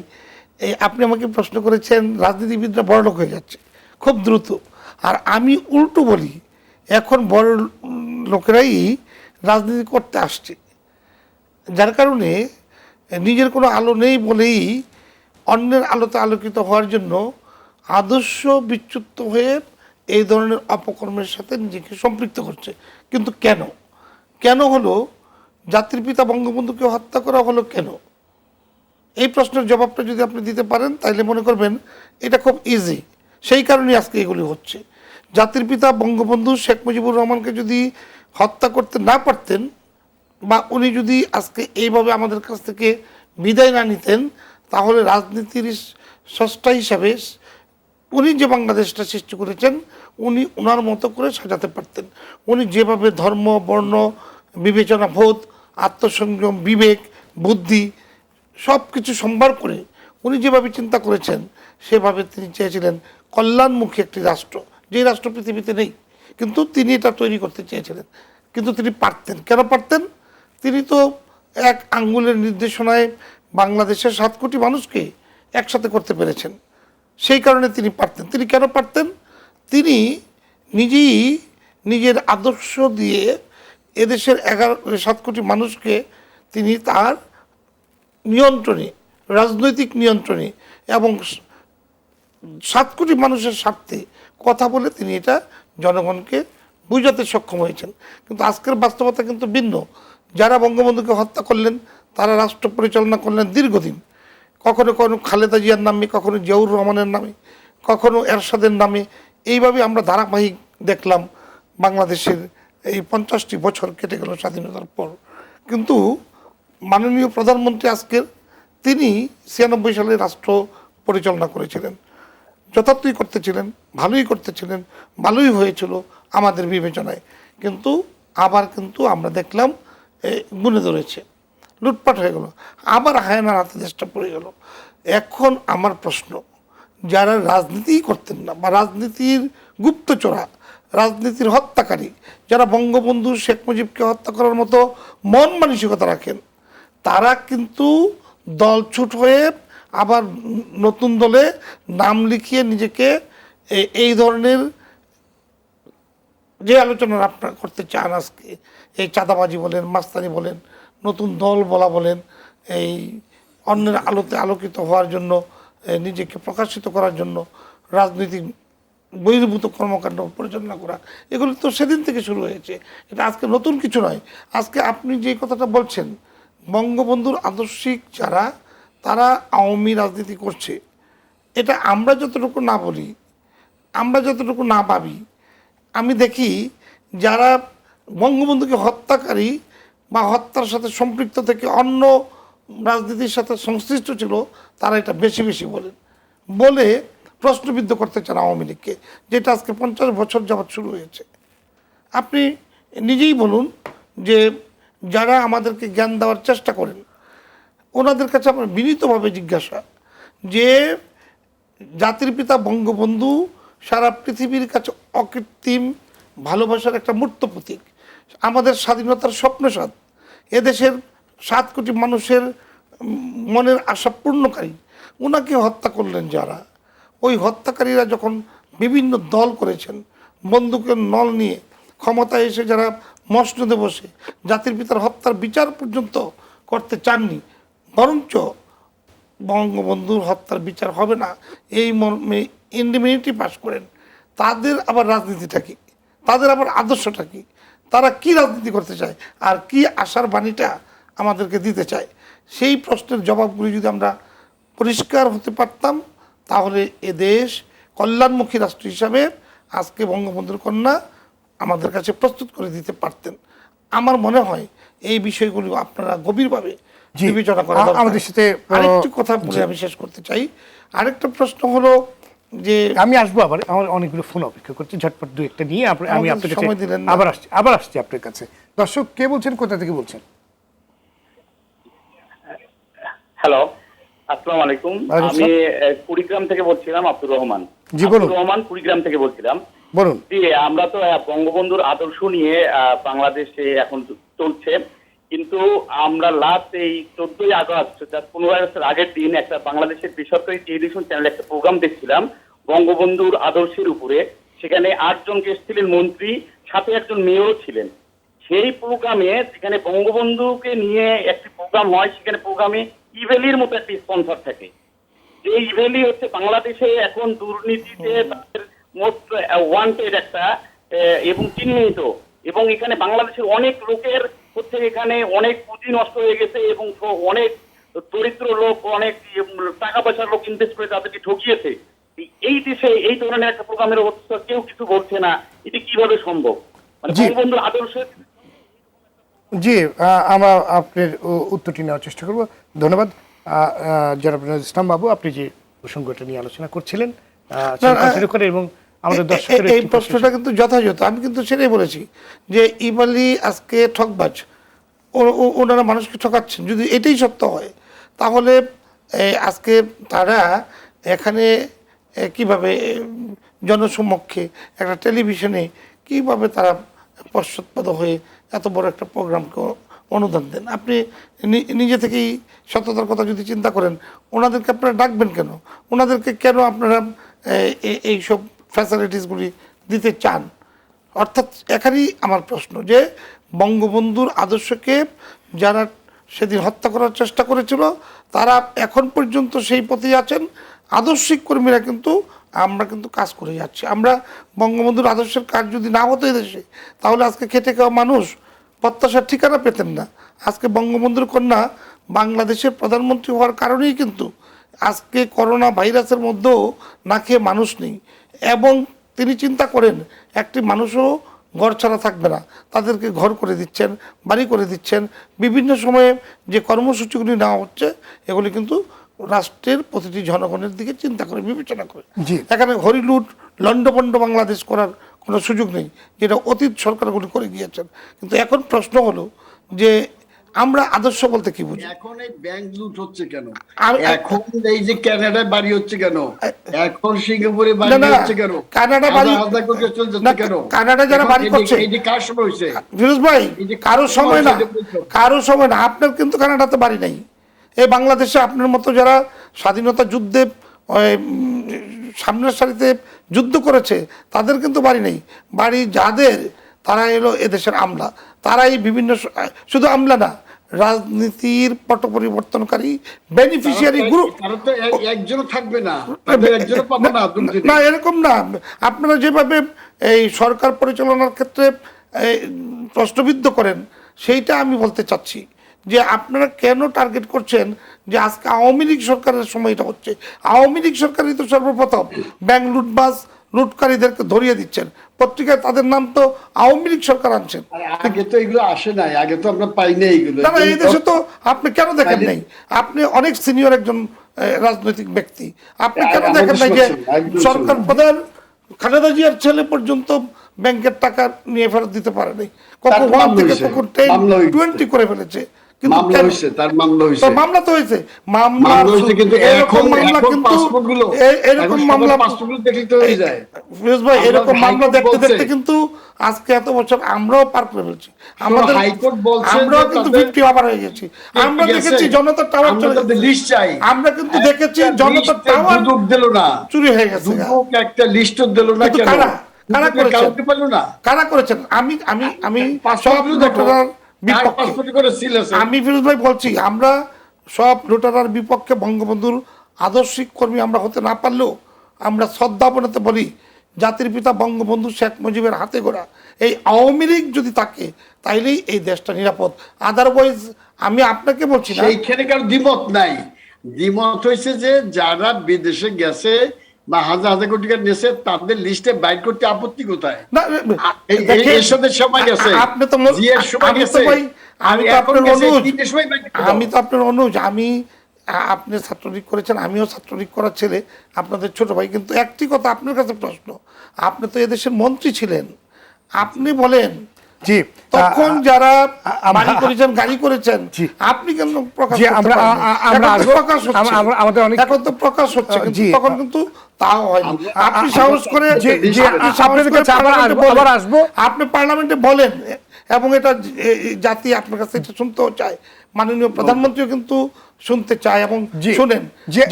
Speaker 7: এই আপনি আমাকে প্রশ্ন করেছেন রাজনীতিবিদরা বড়লোক হয়ে যাচ্ছে খুব দ্রুত, আর আমি উল্টো বলি, এখন বড় লোকেরাই রাজনীতি করতে আসছে, যার কারণে নিজের কোনো আলো নেই বলেই অন্যের আলোতে আলোকিত হওয়ার জন্য আদর্শ বিচ্যুত হয়ে এই ধরনের অপকর্মের সাথে নিজেকে সম্পৃক্ত করছে। কিন্তু কেন হলো? জাতির পিতা বঙ্গবন্ধুকে হত্যা করা হলো কেন? এই প্রশ্নের জবাবটা যদি আপনি দিতে পারেন, তাইলে মনে করবেন এটা খুব ইজি। সেই কারণেই আজকে এগুলি হচ্ছে। জাতির পিতা বঙ্গবন্ধু শেখ মুজিবুর রহমানকে যদি হত্যা করতে না পারতেন, বা উনি যদি আজকে এইভাবে আমাদের কাছ থেকে বিদায় না নিতেন, তাহলে রাজনীতির স্রষ্টা হিসাবে উনি যে বাংলাদেশটা সৃষ্টি করেছেন, উনি ওনার মতো করে সাজাতে পারতেন। উনি যেভাবে ধর্ম, বর্ণ, বিবেচনাবোধ, আত্মসংযম, বিবেক, বুদ্ধি সব কিছু সম্ভার করে উনি যেভাবে চিন্তা করেছেন, সেভাবে তিনি চেয়েছিলেন কল্যাণমুখী একটি রাষ্ট্র, যে রাষ্ট্র পৃথিবীতে নেই, কিন্তু তিনি এটা তৈরি করতে চেয়েছিলেন। কিন্তু তিনি পারতেন। কেন পারতেন? তিনি তো এক আঙ্গুলের নির্দেশনায় বাংলাদেশের 7 কোটি মানুষকে একসাথে করতে পেরেছেন। সেই কারণে তিনি পারতেন। তিনি কেন পারতেন? তিনি নিজেই নিজের আদর্শ দিয়ে এদেশের 7 কোটি মানুষকে তিনি তার নিয়ন্ত্রণে, রাজনৈতিক নিয়ন্ত্রণে এবং 7 কোটি মানুষের স্বার্থে কথা বলে তিনি এটা জনগণকে বুঝাতে সক্ষম হয়েছেন। কিন্তু আজকের বাস্তবতা কিন্তু ভিন্ন। যারা বঙ্গবন্ধুকে হত্যা করলেন, তারা রাষ্ট্র পরিচালনা করলেন দীর্ঘদিন, কখনো খালেদা জিয়ার নামে, কখনো জিয়াউর রহমানের নামে, কখনো এরশাদের নামে। এইভাবে আমরা ধারাবাহিক দেখলাম বাংলাদেশের এই 50টি বছর কেটে গেল স্বাধীনতার পর। কিন্তু মাননীয় প্রধানমন্ত্রী আজকের, তিনি 96 সালে রাষ্ট্র পরিচালনা করেছিলেন, যথার্থই করতেছিলেন, ভালোই করতেছিলেন, ভালোই হয়েছিল আমাদের বিবেচনায়। কিন্তু আবার আমরা দেখলাম গুনে ধরেছে, লুটপাট হয়ে গেল, আবার হায়নার হাতে দেশটা পড়ে গেল। এখন আমার প্রশ্ন, যারা রাজনীতিই করতেন না, বা রাজনীতির গুপ্তচোরা, রাজনীতির হত্যাকারী, যারা বঙ্গবন্ধু শেখ মুজিবকে হত্যা করার মতো মন মানসিকতা রাখেন, তারা কিন্তু দলছুট হয়ে আবার নতুন দলে নাম লিখিয়ে নিজেকে এই ধরনের যে আলোচনা আপনারা করতে চান আজকে, এই চাঁদাবাজি বলেন, মাস্তানি বলেন, নতুন দল বলা বলেন, এই অন্যের আলোতে আলোকিত হওয়ার জন্য, নিজেকে প্রকাশিত করার জন্য রাজনৈতিক বহির্ভূত কর্মকাণ্ড পরিচালনা করা, এগুলো তো সেদিন থেকে শুরু হয়েছে। এটা আজকে নতুন কিছু নয়। আজকে আপনি যে কথাটা বলছেন, বঙ্গবন্ধুর আদর্শিক যারা, তারা আওয়ামী রাজনীতি করছে, এটা আমরা যতটুকু না বলি, আমরা যতটুকু না পাবি, আমি দেখি যারা বঙ্গবন্ধুকে হত্যাকারী বা হত্যার সাথে সম্পৃক্ত থেকে অন্য রাজনীতির সাথে সংশ্লিষ্ট ছিল, তারা এটা বেশি বেশি বলে প্রশ্নবিদ্ধ করতে চান আওয়ামী লীগকে, যেটা আজকে 50 বছর যাবৎ শুরু হয়েছে। আপনি নিজেই বলুন যে যারা আমাদেরকে জ্ঞান দেওয়ার চেষ্টা করেন, ওনাদের কাছে আমার বিনীতভাবে জিজ্ঞাসা যে জাতির পিতা বঙ্গবন্ধু সারা পৃথিবীর কাছে অকৃত্রিম ভালোবাসার একটা মূর্ত প্রতীক, আমাদের স্বাধীনতার স্বপ্নসাদ, এদেশের 7 কোটি মানুষের মনের আশা পূর্ণকারী, ওনাকে হত্যা করলেন যারা, ওই হত্যাকারীরা যখন বিভিন্ন দল করেছেন, বন্দুকের নল নিয়ে ক্ষমতায় এসে যারা মসনদে বসে জাতির পিতার হত্যার বিচার পর্যন্ত করতে চাননি, বরঞ্চ বঙ্গবন্ধুর হত্যার বিচার হবে না এই মর্মে ইন্ডিমিনিটি পাস করেন, তাদের আবার রাজনীতিটা কি, তাদের আবার আদর্শটা কি, তারা কি রাজনীতি করতে চায় আর কি আশার বাণীটা আমাদেরকে দিতে চায়, সেই প্রশ্নের জবাবগুলি যদি আমরা পরিষ্কার হতে পারতাম, তাহলে এদেশ কল্যাণমুখী রাষ্ট্র হিসাবে আজকে বঙ্গবন্ধুর কন্যা আমাদের কাছে প্রস্তুত করে দিতে পারতেন। আমার মনে হয় এই বিষয়গুলো আপনারা গভীরভাবে বিবেচনা করা দরকার।
Speaker 1: আমাদের সাথে
Speaker 7: আরেকটি কথা বলে আমি শেষ করতে চাই। আরেকটা প্রশ্ন হলো যে
Speaker 1: আমি আসবো, আবার আমার অনেকগুলো ফোন অপেক্ষা করছি, ঝটপট 2-1টা নিয়ে আমি আপনার কাছে
Speaker 7: সময় দিলেন না।
Speaker 1: আবার আসছি আপনার কাছে। দর্শক কে বলছেন, কোথা থেকে বলছেন?
Speaker 6: হ্যালো, আসসালামু আলাইকুম।
Speaker 1: ওয়ালাইকুম
Speaker 6: আমি কুড়িগ্রাম থেকে বলছিলাম, আব্দুর রহমান।
Speaker 1: জি, বলুন।
Speaker 6: আব্দুর রহমান, কুড়িগ্রাম থেকে বলছিলাম।
Speaker 1: বলুন।
Speaker 6: জি, আমরা তো বঙ্গবন্ধুর আদর্শ নিয়ে বাংলাদেশে এখন চলছে, কিন্তু আমরা লাস্ট এই 14ই আগস্ট 15 আগস্টের আগের দিন একটা বাংলাদেশের বেসরকারি টেলিভিশন চ্যানেলে একটা প্রোগ্রাম দেখছিলাম বঙ্গবন্ধুর আদর্শের উপরে। সেখানে 8 জন গেস্ট ছিলেন, মন্ত্রী, সাথে একজন মেয়রও ছিলেন। সেই প্রোগ্রামে, যেখানে বঙ্গবন্ধুকে নিয়ে একটি প্রোগ্রাম হয়, সেখানে প্রোগ্রামে ইভেলির মতো একটি স্পন্সর থাকে। এই ইভেলি হচ্ছে বাংলাদেশে এখন দুর্নীতিতে তাদের মোস্ট ওয়ান্টেড একটা এবং চিহ্নিত, এবং এখানে বাংলাদেশের অনেক লোকের হচ্ছে এখানে অনেক পুঁজি নষ্ট হয়ে গেছে এবং অনেক দরিদ্র লোক, অনেক টাকা পয়সার লোক ইনভেস্ট করে তাদেরকে ঠকিয়েছে। এই দেশে এই ধরনের একটা প্রোগ্রামের অবস্থা কেউ কিছু বলছে না, এটি কিভাবে সম্ভব? মানে বঙ্গবন্ধুর আদর্শের।
Speaker 1: জি, আমরা আপনার উত্তরটি নেওয়ার চেষ্টা করব। ধন্যবাদ জনাব নজরুল ইসলাম বাবু, আপনি যে প্রসঙ্গটা নিয়ে আলোচনা করছিলেন কন্টিনিউ করে, এবং আমাদের দর্শকের
Speaker 7: এই প্রশ্নটা কিন্তু যথাযথ। আমি কিন্তু সেটাই বলেছি যে ইবালি আজকে ঠকবাজ, ওনারা মানুষকে ঠকাচ্ছেন। যদি এটাই সত্য হয়, তাহলে আজকে তারা এখানে কিভাবে জনসমক্ষে একটা টেলিভিশনে কিভাবে তারা পশ্চাৎপদ হয়ে এত বড় একটা প্রোগ্রামকে অনুদান দেন? আপনি নিজে থেকেই সততার কথা যদি চিন্তা করেন, ওনাদেরকে আপনারা ডাকবেন কেন? ওনাদেরকে কেন আপনারা এইসব ফ্যাসিলিটিসগুলি দিতে চান? অর্থাৎ এখানেই আমার প্রশ্ন যে বঙ্গবন্ধুর আদর্শকে যারা সেদিন হত্যা করার চেষ্টা করেছিল, তারা এখন পর্যন্ত সেই পথে আছেন। আদর্শিক কর্মীরা কিন্তু আমরা কিন্তু কাজ করে যাচ্ছি। আমরা বঙ্গবন্ধুর আদর্শের কাজ যদি না হতো এদেশে, তাহলে আজকে খেটে খাওয়া মানুষ প্রত্যাশার ঠিকানা পেতেন না। আজকে বঙ্গবন্ধুর কন্যা বাংলাদেশের প্রধানমন্ত্রী হওয়ার কারণেই কিন্তু আজকে করোনা ভাইরাসের মধ্যেও না খেয়ে মানুষ নেই। এবং তিনি চিন্তা করেন একটি মানুষও ঘর ছাড়া থাকবে না, তাদেরকে ঘর করে দিচ্ছেন, বাড়ি করে দিচ্ছেন। বিভিন্ন সময়ে যে কর্মসূচিগুলি নেওয়া হচ্ছে, এগুলি কিন্তু রাষ্ট্রের প্রতিটি জনগণের দিকে চিন্তা করে, বিবেচনা করে। এখানে হরিলুট লন্ডভন্ড বাংলাদেশ করার কোনো সুযোগ নেই, যেটা অতীত সরকারগুলি করে গিয়েছেন। কিন্তু এখন প্রশ্ন হলো যে আমরা আদর্শ বলতে কি বুঝি?
Speaker 4: এখন এই ব্যাংক লুট হচ্ছে কেন? এখন এই যে কানাডায় বাড়ি হচ্ছে কেন? এখন সিঙ্গাপুরে বাড়ি হচ্ছে কেন?
Speaker 7: কানাডা বাড়ি
Speaker 4: কেন?
Speaker 7: কানাডা যারা বাড়ি করছে,
Speaker 4: এই যে কার সময় হয়েছে?
Speaker 7: ফিরোজ ভাই, কারো সময় না, কারো সময় না। আপনার কিন্তু কানাডাতে বাড়ি নাই। এই বাংলাদেশে আপনার মতো যারা স্বাধীনতা যুদ্ধে সামনের সারিতে যুদ্ধ করেছে, তাদের কিন্তু বাড়ি নেই। বাড়ি যাদের, তারা এলো এদেশের আমলা। তারাই বিভিন্ন, শুধু আমলা না, রাজনীতির পট পরিবর্তনকারী বেনিফিশিয়ারি গ্রুপ।
Speaker 4: একজনও থাকবে না,
Speaker 7: না, এরকম না। আপনারা যেভাবে এই সরকার পরিচালনার ক্ষেত্রে প্রশ্নবিদ্ধ করেন, সেইটা আমি বলতে চাচ্ছি যে আপনারা কেন টার্গেট করছেন যে আজকে আওয়ামী লীগ সরকারের সময়টা হচ্ছে। আওয়ামী লীগ সরকারই তো সর্বপ্রথম ব্যাংক লুটবাজ, লুটকারীদেরকে ধরিয়ে দিচ্ছেন। পত্রিকায় তাদের নাম তো আওয়ামী লীগ সরকার আনছেন।
Speaker 4: আগে তো এগুলো আসে নাই, আগে তো আমরা পাই নাই এগুলো।
Speaker 7: না, এই দেশে তো আপনি কেন দেখেন নাই? আপনি অনেক সিনিয়র একজন রাজনৈতিক ব্যক্তি, আপনি কেন দেখেন নাই যে সরকার প্রধান খালেদা জিয়ার ছেলে পর্যন্ত ব্যাংকের টাকা নিয়ে ফেরত দিতে পারে নাই, কখন 1 থেকে কখন 10, 20 করে ফেলেছে।
Speaker 4: মামলা হয়েছে, তার মামলা হয়েছে,
Speaker 7: মামলা তো হয়েছে,
Speaker 4: মামলা হয়েছে, কিন্তু
Speaker 7: এরকম মামলা কিন্তু
Speaker 4: পাসপোর্টগুলো
Speaker 7: এরকম মামলা
Speaker 4: পাসপোর্টগুলো দেখলে তো হয়ে যায়।
Speaker 7: ফিরোজ ভাই, এরকম মামলা দেখতে দেখতে কিন্তু আজকে এত বছর আমরাও পার করে ফেলছি। আমাদের
Speaker 4: হাইকোর্ট বলছে
Speaker 7: আমরাও কিন্তু 50 ওভার হয়ে গেছি। আমরা দেখেছি জনতা টাওয়ার চলে গেছে,
Speaker 4: লিস্ট চাই।
Speaker 7: আমরা কিন্তু দেখেছি জনতা টাওয়ার
Speaker 4: দিল না,
Speaker 7: চুরি হয়ে গেছে,
Speaker 4: একটা লিস্ট দিল না।
Speaker 7: কিন্তু
Speaker 4: কেন?
Speaker 7: কারা করেছেন?
Speaker 4: পারলো না,
Speaker 7: কারা করেছেন? আমি সব লুটেরার বিপক্ষে, আমি ফিরোজ ভাই বলছি, আমরা সব লুটেরার বিপক্ষে। বঙ্গবন্ধুর আদর্শিক কর্মী আমরা হতে না পারলেও আমরা শ্রদ্ধাপনাতে বলি, জাতির পিতা বঙ্গবন্ধু শেখ মুজিবের হাতে গড়া এই আওয়ামী লীগ যদি থাকে তাইলেই এই দেশটা নিরাপদ। আদারওয়াইজ আমি আপনাকে বলছি না,
Speaker 4: সেইখানে কারো দ্বিমত নাই। দ্বিমত হয়েছে যে যারা বিদেশে গেছে বা হাজার হাজার কোটি টাকা নিয়েছে তাদের লিস্টে বাইর করতে আপত্তি কোথায়? এরশাদের সময় গেছে,
Speaker 7: আপনি তো
Speaker 4: জিয়ার সময় গেছে,
Speaker 7: আমি তো আপনার অনুজ, আমি আপনি ছাত্রলীগ করেছেন, আমিও ছাত্রলীগ করার ছেলে, আপনাদের ছোট ভাই। কিন্তু একটি কথা আপনার কাছে প্রশ্ন, আপনি তো এদেশের মন্ত্রী ছিলেন, আপনি বলেন
Speaker 1: জি,
Speaker 7: তখন যারা বাড়ি করেছেন, গাড়ি করেছেন, আপনি কেন প্রকাশ করতে পারেন?
Speaker 1: আমাদের অনেক
Speaker 7: এখন তো প্রকাশ হচ্ছে, কিন্তু তখন কিন্তু তাও হয়নি। আপনি সাহস করে আপনি পার্লামেন্টে বলেন, এবং এটা জাতি আপনার কাছে এটা শুনতেও চায়, মাননীয় প্রধানমন্ত্রীও কিন্তু শুনতে চায় এবং শুনেন।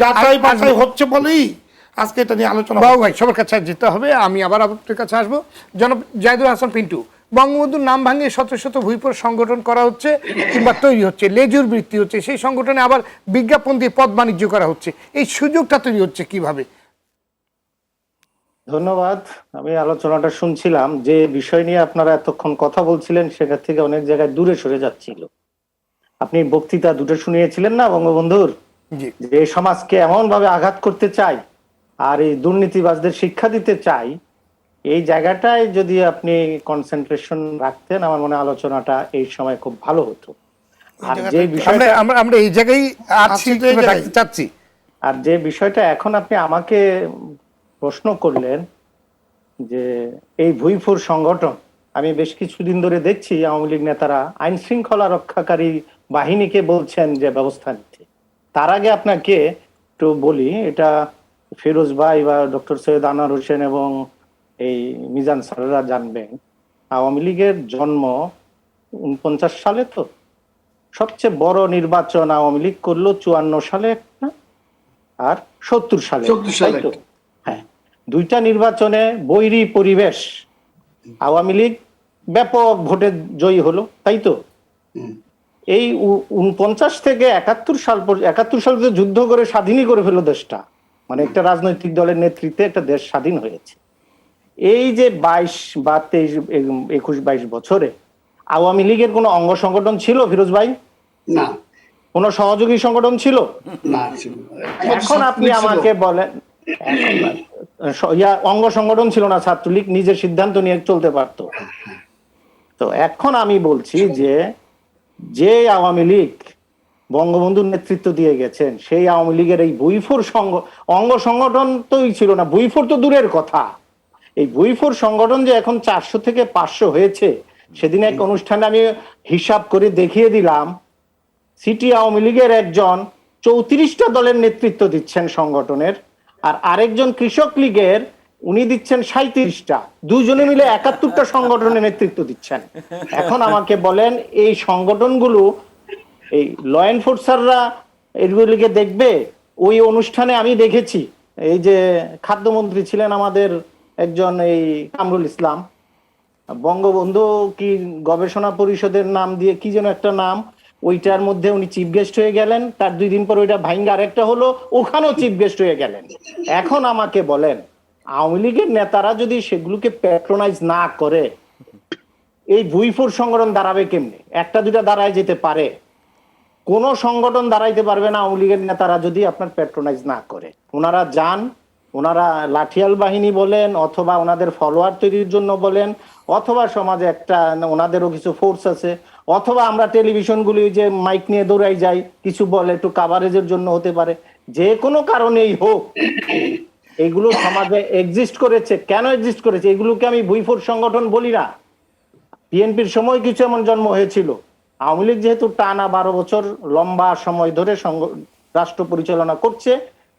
Speaker 7: যাচাই বাছাই হচ্ছে বলেই আজকে এটা নিয়ে আলোচনা।
Speaker 1: বাবু ভাই, সবার কাছে যেতে হবে, আমি আবার আপনার কাছে আসবো। জনাব জাহিদুল হাসান পিন্টু, বঙ্গবন্ধুর নাম ভাঙিয়ে শত শত ভুইপুর সংগঠন করা হচ্ছে কিংবা তৈরি হচ্ছে, লেজুর বৃত্তি হচ্ছে, সেই সংগঠনে আবার বিজ্ঞাপন দিয়ে পদ বাণিজ্য করা হচ্ছে, এই সুযোগটা তৈরি হচ্ছে কিভাবে?
Speaker 8: ধন্যবাদ। আমি আলোচনাটা শুনছিলাম, যে বিষয় নিয়ে আপনারা এতক্ষণ কথা বলছিলেন সেটা থেকে অনেক জায়গায় দূরে সরে যাচ্ছিল। আপনি বক্তৃতা দুটো শুনিয়েছিলেন না বঙ্গবন্ধুর, যে সমাজকে এমন ভাবে আঘাত করতে চাই আর এই দুর্নীতিবাজদের শিক্ষা দিতে চাই, এই জায়গাটায় যদি আপনি কনসেন্ট্রেশন রাখতেন আমার মনে হয় আলোচনাটা এই সময় খুব ভালো হতো। আর যে বিষয়টা
Speaker 1: আমরা এই জায়গায় চাচ্ছি,
Speaker 8: আর যে বিষয়টা এখন আপনি আমাকে প্রশ্ন করলেন, যে এই ভুইফুর সংগঠন, আমি বেশ কিছুদিন ধরে দেখছি আওয়ামী লীগ নেতারা আইন শৃঙ্খলা রক্ষাকারী বাহিনীকে বলছেন যে ব্যবস্থা নিতে। তার আগে আপনাকে একটু বলি, এটা ফিরোজ ভাই বা ডক্টর সৈয়দ আনোয়ার হোসেন এবং এই মিজান স্যারেরা জানবেন, আওয়ামী লীগের জন্ম 49 সালে, তো সবচেয়ে বড় নির্বাচন আওয়ামী লীগ করলো 54 সালে একটা আর 70 সালে। হ্যাঁ, দুইটা নির্বাচনে বৈরী পরিবেশ, আওয়ামী লীগ ব্যাপক ভোটে জয়ী হলো, তাই তো? এই 49 থেকে 71 সাল পর্যন্ত, 71 সালে যুদ্ধ করে স্বাধীনই করে ফেলো দেশটা, মানে একটা রাজনৈতিক দলের নেতৃত্বে একটা দেশ স্বাধীন হয়েছে। এই যে 22 বা 23, 21, 22 বছরে আওয়ামী লীগের কোনো অঙ্গ সংগঠন ছিল ফিরোজ ভাই?
Speaker 4: না।
Speaker 8: কোন সহযোগী সংগঠন ছিল
Speaker 4: না।
Speaker 8: এখন আপনি আমাকে বলেন, অঙ্গ সংগঠন ছিল না, ছাত্রলীগ নিজের সিদ্ধান্ত নিয়ে চলতে পারত। তো এখন আমি বলছি যে আওয়ামী লীগ বঙ্গবন্ধুর নেতৃত্ব দিয়ে গেছেন, সেই আওয়ামী লীগের এই ভুইফুর অঙ্গ সংগঠন তোই ছিল না। ভুইফুর তো দূরের কথা, এই ভুইফুর সংগঠন যে এখন 400 থেকে 500 হয়েছে, সেদিন এক অনুষ্ঠানে আমি হিসাব করে দেখিয়ে দিলাম, সিটি আওয়ামী লীগের একজন 34টা দলের নেতৃত্ব দিচ্ছেন সংগঠনের, আর আরেকজন কৃষক লীগের উনি দিচ্ছেন 37টা, দুজনে মিলে 71টা সংগঠনের নেতৃত্ব দিচ্ছেন। এখন আমাকে বলেন, এই সংগঠনগুলো এই ল এনফোর্সাররা এগুলিকে দেখবে? ওই অনুষ্ঠানে আমি দেখেছি, এই যে খাদ্যমন্ত্রী ছিলেন আমাদের একজন, এই কামরুল ইসলাম, বঙ্গবন্ধু কি গবেষণা পরিষদের নাম দিয়ে কি যেন একটা নাম, ওইটার মধ্যে উনি চিফ গেস্ট হয়ে গেলেন, তার 2 দিন পর ওইটা ভাইঙ্গা আরেকটা হলো, ওখানেও চিফ গেস্ট হয়ে গেলেন। এখন আমাকে বলেন, আওয়ামী লীগের নেতারা যদি সেগুলোকে প্যাট্রোনাইজ না করে, এই ভুইফুর সংগঠন দাঁড়াবে কেমনে? একটা দুটা দাঁড়ায় যেতে পারে, কোন সংগঠন দাঁড়াইতে পারবে না আওয়ামী লীগের নেতারা যদি আপনার প্যাট্রোনাইজ না করে। ওনারা যান, ওনারা লাঠিয়াল বাহিনী বলেন, অথবা ওনাদের ফলোয়ার তৈরির জন্য বলেন, অথবা সমাজে একটা ওনাদেরও কিছু ফোর্স আছে, অথবা আমরা টেলিভিশনগুলি যে মাইক নিয়ে দৌড়াই যাই, কিছু বলে একটু কাভারেজের জন্য হতে পারে, যে কোনো কারণেই হোক এইগুলো সমাজে এক্সিস্ট করেছে। কেন এক্সিস্ট করেছে? এগুলোকে আমি ভুইফোর সংগঠন বলি না। বিএনপির সময় কিছু এমন জন্ম হয়েছিল। আওয়ামী লীগ যেহেতু টানা 12 বছর লম্বা সময় ধরে রাষ্ট্র পরিচালনা করছে,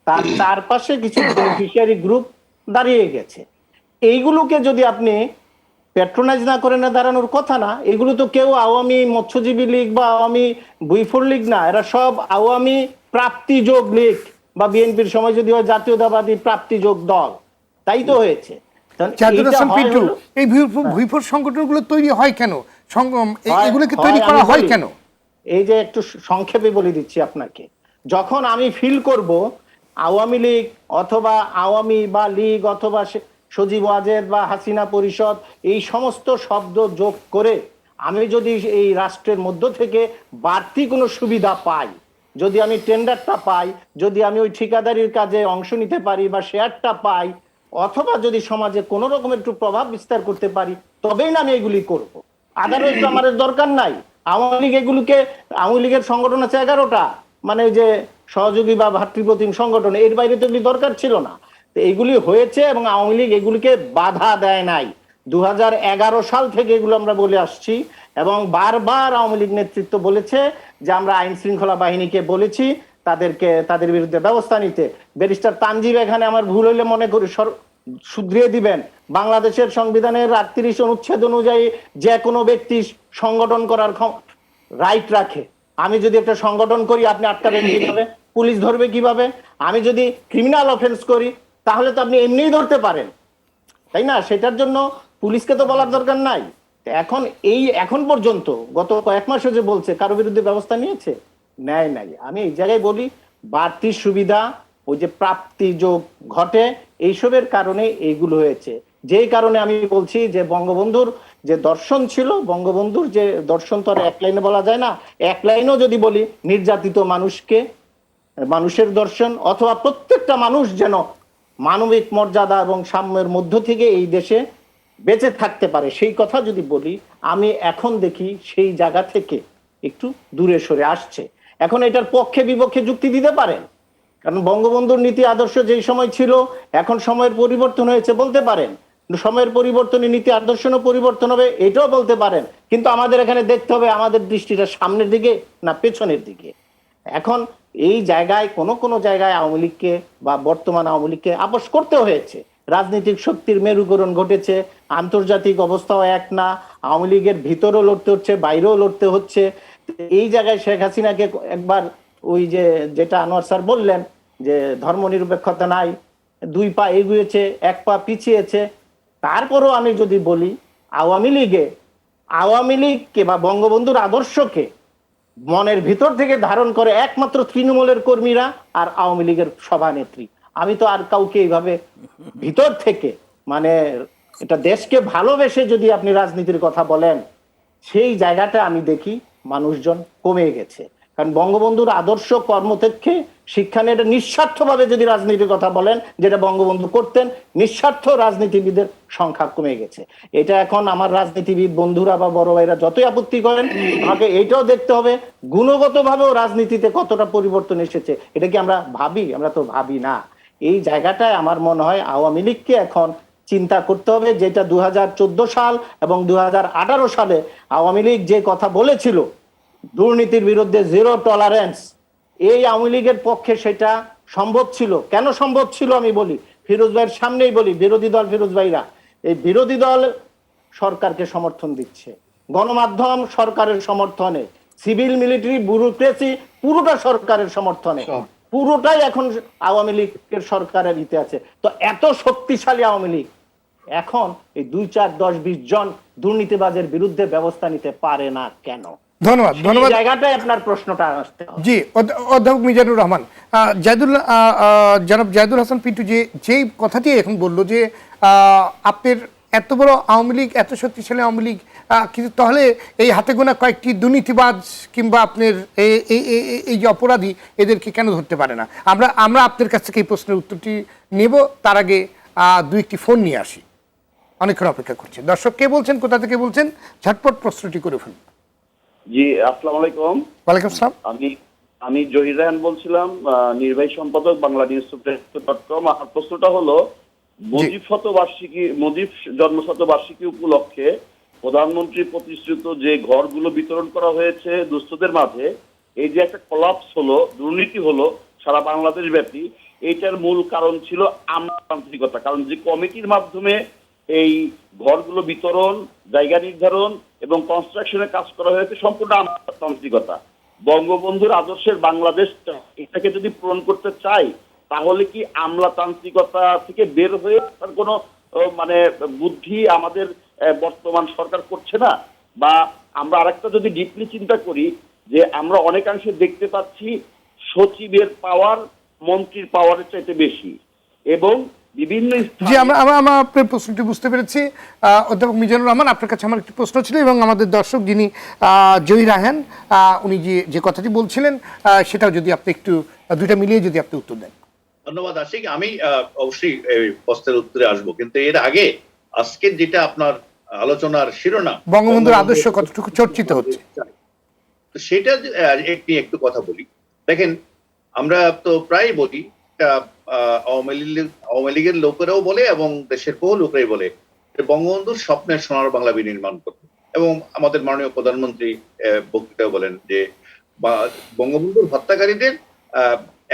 Speaker 8: তার চারপাশে কিছু বেনিফিশিয়ারি গ্রুপ দাঁড়িয়ে গেছে। এইগুলোকে যদি আপনি প্যাট্রোনাইজ না করে না, দাঁড়ানোর কথা না। এগুলো তো কেউ আওয়ামী মৎস্যজীবী লীগ বা আওয়ামী ভুইফোর লীগ না, এরা সব আওয়ামী প্রাপ্তিযোগ লীগ, বা বিএনপির সময় যদি হয় জাতীয়তাবাদী প্রাপ্তিযোগ দল। তাই তো হয়েছে।
Speaker 1: জাদুর হাসান পিন্টু, এই ভুইফোর সংগঠনগুলো তৈরি হয় কেন? এগুলোকে তৈরি করা হয় কেন?
Speaker 8: এই যে একটু সংক্ষেপে বলে দিচ্ছি আপনাকে। যখন আমি ফিল করব আওয়ামী লীগ অথবা আওয়ামী বা লীগ অথবা সজীব ওয়াজেদ বা হাসিনা পরিষদ, এই সমস্ত শব্দ যোগ করে আমি যদি এই রাষ্ট্রের মধ্য থেকে বাড়তি কোনো সুবিধা পাই, যদি আমি টেন্ডারটা পাই, যদি আমি ওই ঠিকাদারির কাজে অংশ নিতে পারি বা শেয়ারটা পাই, অথবা যদি সমাজে কোনো রকমের একটু প্রভাব বিস্তার করতে পারি, তবেই না আমি এগুলি করব। আদারওয়াইজ তো আমার দরকার নাই। আওয়ামী লীগ এগুলোকে, আওয়ামী লীগের সংগঠন আছে 11টা, মানে ওই যে সহযোগী বা ভাতৃপ্রতিম সংগঠন, এর বাইরে তো এগুলি দরকার ছিল না। তো এগুলি হয়েছে এবং আওয়ামী লীগ এগুলিকে বাধা দেয় নাই। 2011 সাল থেকে এগুলো আমরা বলে আসছি, এবং বারবার আওয়ামী লীগ নেতৃত্ব বলেছে যে আমরা আইন শৃঙ্খলা বাহিনীকে বলেছি তাদের বিরুদ্ধে ব্যবস্থা নিতে। ব্যারিস্টার তানজিব এখানে আমার ভুল হইলে মনে করি শুধরিয়ে দিবেন। বাংলাদেশের সংবিধানের 38 অনুচ্ছেদ অনুযায়ী যে কোনো ব্যক্তি সংগঠন করার রাইট রাখে। আমি যদি একটা সংগঠন করি, আপনি আটকাবেন কিভাবে? পুলিশ ধরবে কিভাবে? আমি যদি ক্রিমিনাল অফেন্স করি, তাহলে তো আপনি এমনিই ধরতে পারেন, তাই না? সেটার জন্য পুলিশকে তো বলার দরকার নাই। এখন পর্যন্ত গত কয়েক মাসে যে বলছে কারো বিরুদ্ধে ব্যবস্থা নিয়েছে, নেয় নাই। আমি এই জায়গায় বলি, বাড়তি সুবিধা, ওই যে প্রাপ্তি যোগ ঘটে, এইসবের কারণে এইগুলো হয়েছে। যেই কারণে আমি বলছি যে বঙ্গবন্ধুর যে দর্শন ছিল, বঙ্গবন্ধুর যে দর্শন তো আর এক লাইনে বলা যায় না। এক লাইনেও যদি বলি, নির্যাতিত মানুষের দর্শন, অথবা প্রত্যেকটা মানুষ যেন মানবিক মর্যাদা এবং সাম্যের মধ্য থেকে এই দেশে বেঁচে থাকতে পারে, সেই কথা যদি বলি, আমি এখন দেখি সেই জায়গা থেকে একটু দূরে সরে আসছে। এখন এটার পক্ষে বিপক্ষে যুক্তি দিতে পারেন, কারণ বঙ্গবন্ধুর নীতি আদর্শ যেই সময় ছিল, এখন সময়ের পরিবর্তন হয়েছে বলতে পারেন। সময়ের পরিবর্তনে নীতি আদর্শনও পরিবর্তন হবে, এটাও বলতে পারেন। কিন্তু আমাদের এখানে দেখতে হবে আমাদের দৃষ্টিটা সামনের দিকে না পেছনের দিকে। এখন এই জায়গায় কোনো জায়গায় আওয়ামী লীগকে বা বর্তমান আওয়ামী লীগকে আপোষ করতে হয়েছে। রাজনৈতিক শক্তির মেরুকরণ ঘটেছে, আন্তর্জাতিক অবস্থাও এক না, আওয়ামী লীগের ভিতরেও লড়তে হচ্ছে, বাইরেও লড়তে হচ্ছে। এই জায়গায় শেখ হাসিনাকে একবার ওই যেটা আনোয়ার স্যার বললেন যে ধর্মনিরপেক্ষতা নাই, 2 পা এগিয়েছে 1 পা পিছিয়েছে। তারপরও আমি যদি বলি, আওয়ামী লীগকে বা বঙ্গবন্ধুর আদর্শকে মনের ভিতর থেকে ধারণ করে একমাত্র তৃণমূলের কর্মীরা আর আওয়ামী লীগের সভানেত্রী। আমি তো আর কাউকে এইভাবে ভিতর থেকে, মানে এটা দেশকে ভালোবেসে যদি আপনি রাজনীতির কথা বলেন, সেই জায়গাটা আমি দেখি মানুষজন কমে গেছে। কারণ বঙ্গবন্ধুর আদর্শ কর্ম থেকে শিক্ষা নিয়ে এটা নিঃস্বার্থভাবে যদি রাজনীতির কথা বলেন, যেটা বঙ্গবন্ধু করতেন, নিঃস্বার্থ রাজনীতিবিদের সংখ্যা কমে গেছে। এটা এখন আমার রাজনীতিবিদ বন্ধুরা বা বড় ভাইরা যতই আপত্তি করেন, আমাকে এইটাও দেখতে হবে গুণগতভাবেও রাজনীতিতে কতটা পরিবর্তন এসেছে। এটা কি আমরা ভাবি? আমরা তো ভাবি না। এই জায়গাটায় আমার মনে হয় আওয়ামী লীগকে এখন চিন্তা করতে হবে, যেটা 2014 সাল এবং 2018 সালে আওয়ামী লীগ যে কথা বলেছিল, দুর্নীতির বিরুদ্ধে 0 টলারেন্স, এই আওয়ামী লীগের পক্ষে সেটা সম্ভব ছিল। কেন সম্ভব ছিল আমি বলি, ফিরোজ ভাইয়ের সামনেই বলি। বিরোধী দল ফিরোজ ভাইরা, এই বিরোধী দল সরকারকে সমর্থন দিচ্ছে, গণমাধ্যম সরকারের সমর্থনে, সিভিল মিলিটারি ব্যুরোক্রেসি পুরোটা সরকারের সমর্থনে, পুরোটাই এখন আওয়ামী লীগের সরকারের ইতে আছে। তো এত শক্তিশালী আওয়ামী লীগ এখন এই 2, 4, 10, 20 জন দুর্নীতিবাজের বিরুদ্ধে ব্যবস্থা নিতে পারে না কেন?
Speaker 1: ধন্যবাদ।
Speaker 8: জায়গাটায় আপনার প্রশ্নটা আসতে হবে।
Speaker 1: জি, অধ্যাপক মিজানুর রহমান, জনাব জাহিদুল হাসান পিন্টু যেই কথাটি এখন বললো যে আপনার এত বড় আওয়ামী লীগ, এত শক্তিশালী আওয়ামী লীগ, কিন্তু তাহলে এই হাতে গোনা কয়েকটি দুর্নীতিবাজ কিংবা আপনার এই যে অপরাধী, এদেরকে কেন ধরতে পারে না? আমরা আপনার কাছ থেকে এই প্রশ্নের উত্তরটি নেব, তার আগে দু একটি ফোন নিয়ে আসি। অনেকক্ষণ অপেক্ষা করছি। দর্শক কে বলছেন, কোথা থেকে বলছেন, ঝটপট প্রশ্নটি করে ফেলুন।
Speaker 6: জি, আসসালামু আলাইকুম।
Speaker 1: ওয়ালাইকুম আসসালাম।
Speaker 6: আমি জহির রায়হান বলছিলাম, নির্বাহী সম্পাদক বাংলা নিউজ .com। আমার প্রশ্নটা হলো, মুজিব জন্মশতবার্ষিকী উপলক্ষে প্রধানমন্ত্রী প্রতিশ্রুত যে ঘরগুলো বিতরণ করা হয়েছে দুস্থদের মাঝে, এই যে একটা কলাপস হলো, দুর্নীতি হলো সারা বাংলাদেশ ব্যাপী, এইটার মূল কারণ ছিল আমলাতান্ত্রিকতা। কারণ যে কমিটির মাধ্যমে এই ঘরগুলো বিতরণ, জায়গা নির্ধারণ এবং কনস্ট্রাকশনের কাজ করা হয়েছে সম্পূর্ণ আমলাতান্ত্রিকতা। বঙ্গবন্ধুর আদর্শের বাংলাদেশ, এটাকে যদি পূরণ করতে চাই, তাহলে কি আমলাতান্ত্রিকতা থেকে বের হয়ে তার কোনো মানে বুদ্ধি আমাদের বর্তমান সরকার করছে না? বা আমরা আরেকটা যদি ডিপলি চিন্তা করি, যে আমরা অনেকাংশে দেখতে পাচ্ছি সচিবের পাওয়ার মন্ত্রীর পাওয়ারের চাইতে বেশি, এবং বিভিন্ন
Speaker 1: জি, আমরা আপনার প্রশ্নটি বুঝতে পেরেছি। অধ্যাপক মিজানুর রহমান, আপনার কাছে আমার একটি প্রশ্ন ছিল, এবং আমাদের দর্শক যিনি জহির রায়হান, উনি যে কথাটি বলছিলেন, সেটাও যদি আপনি একটু দুইটা মিলিয়ে যদি আপনি উত্তর দেন।
Speaker 9: ধন্যবাদ আশিক। আমি অবশ্যই এই প্রশ্নের উত্তরে আসবো, কিন্তু এর আগে আজকে যেটা আপনার আলোচনার শিরোনাম,
Speaker 1: বঙ্গবন্ধুর আদর্শ কতটুকু চর্চিত হচ্ছে,
Speaker 9: তো সেটা একটু কথা বলি। দেখেন, আমরা তো প্রায় বলি, আওয়ামী লীগের লোকেরাও বলে এবং দেশের বহু লোকেরাই বলে, বঙ্গবন্ধুর স্বপ্নের সোনার বাংলা বিনির্মাণ করতে, এবং আমাদের মাননীয় প্রধানমন্ত্রী বক্তৃতাও বলেন যে বঙ্গবন্ধুর হত্যাকারীদের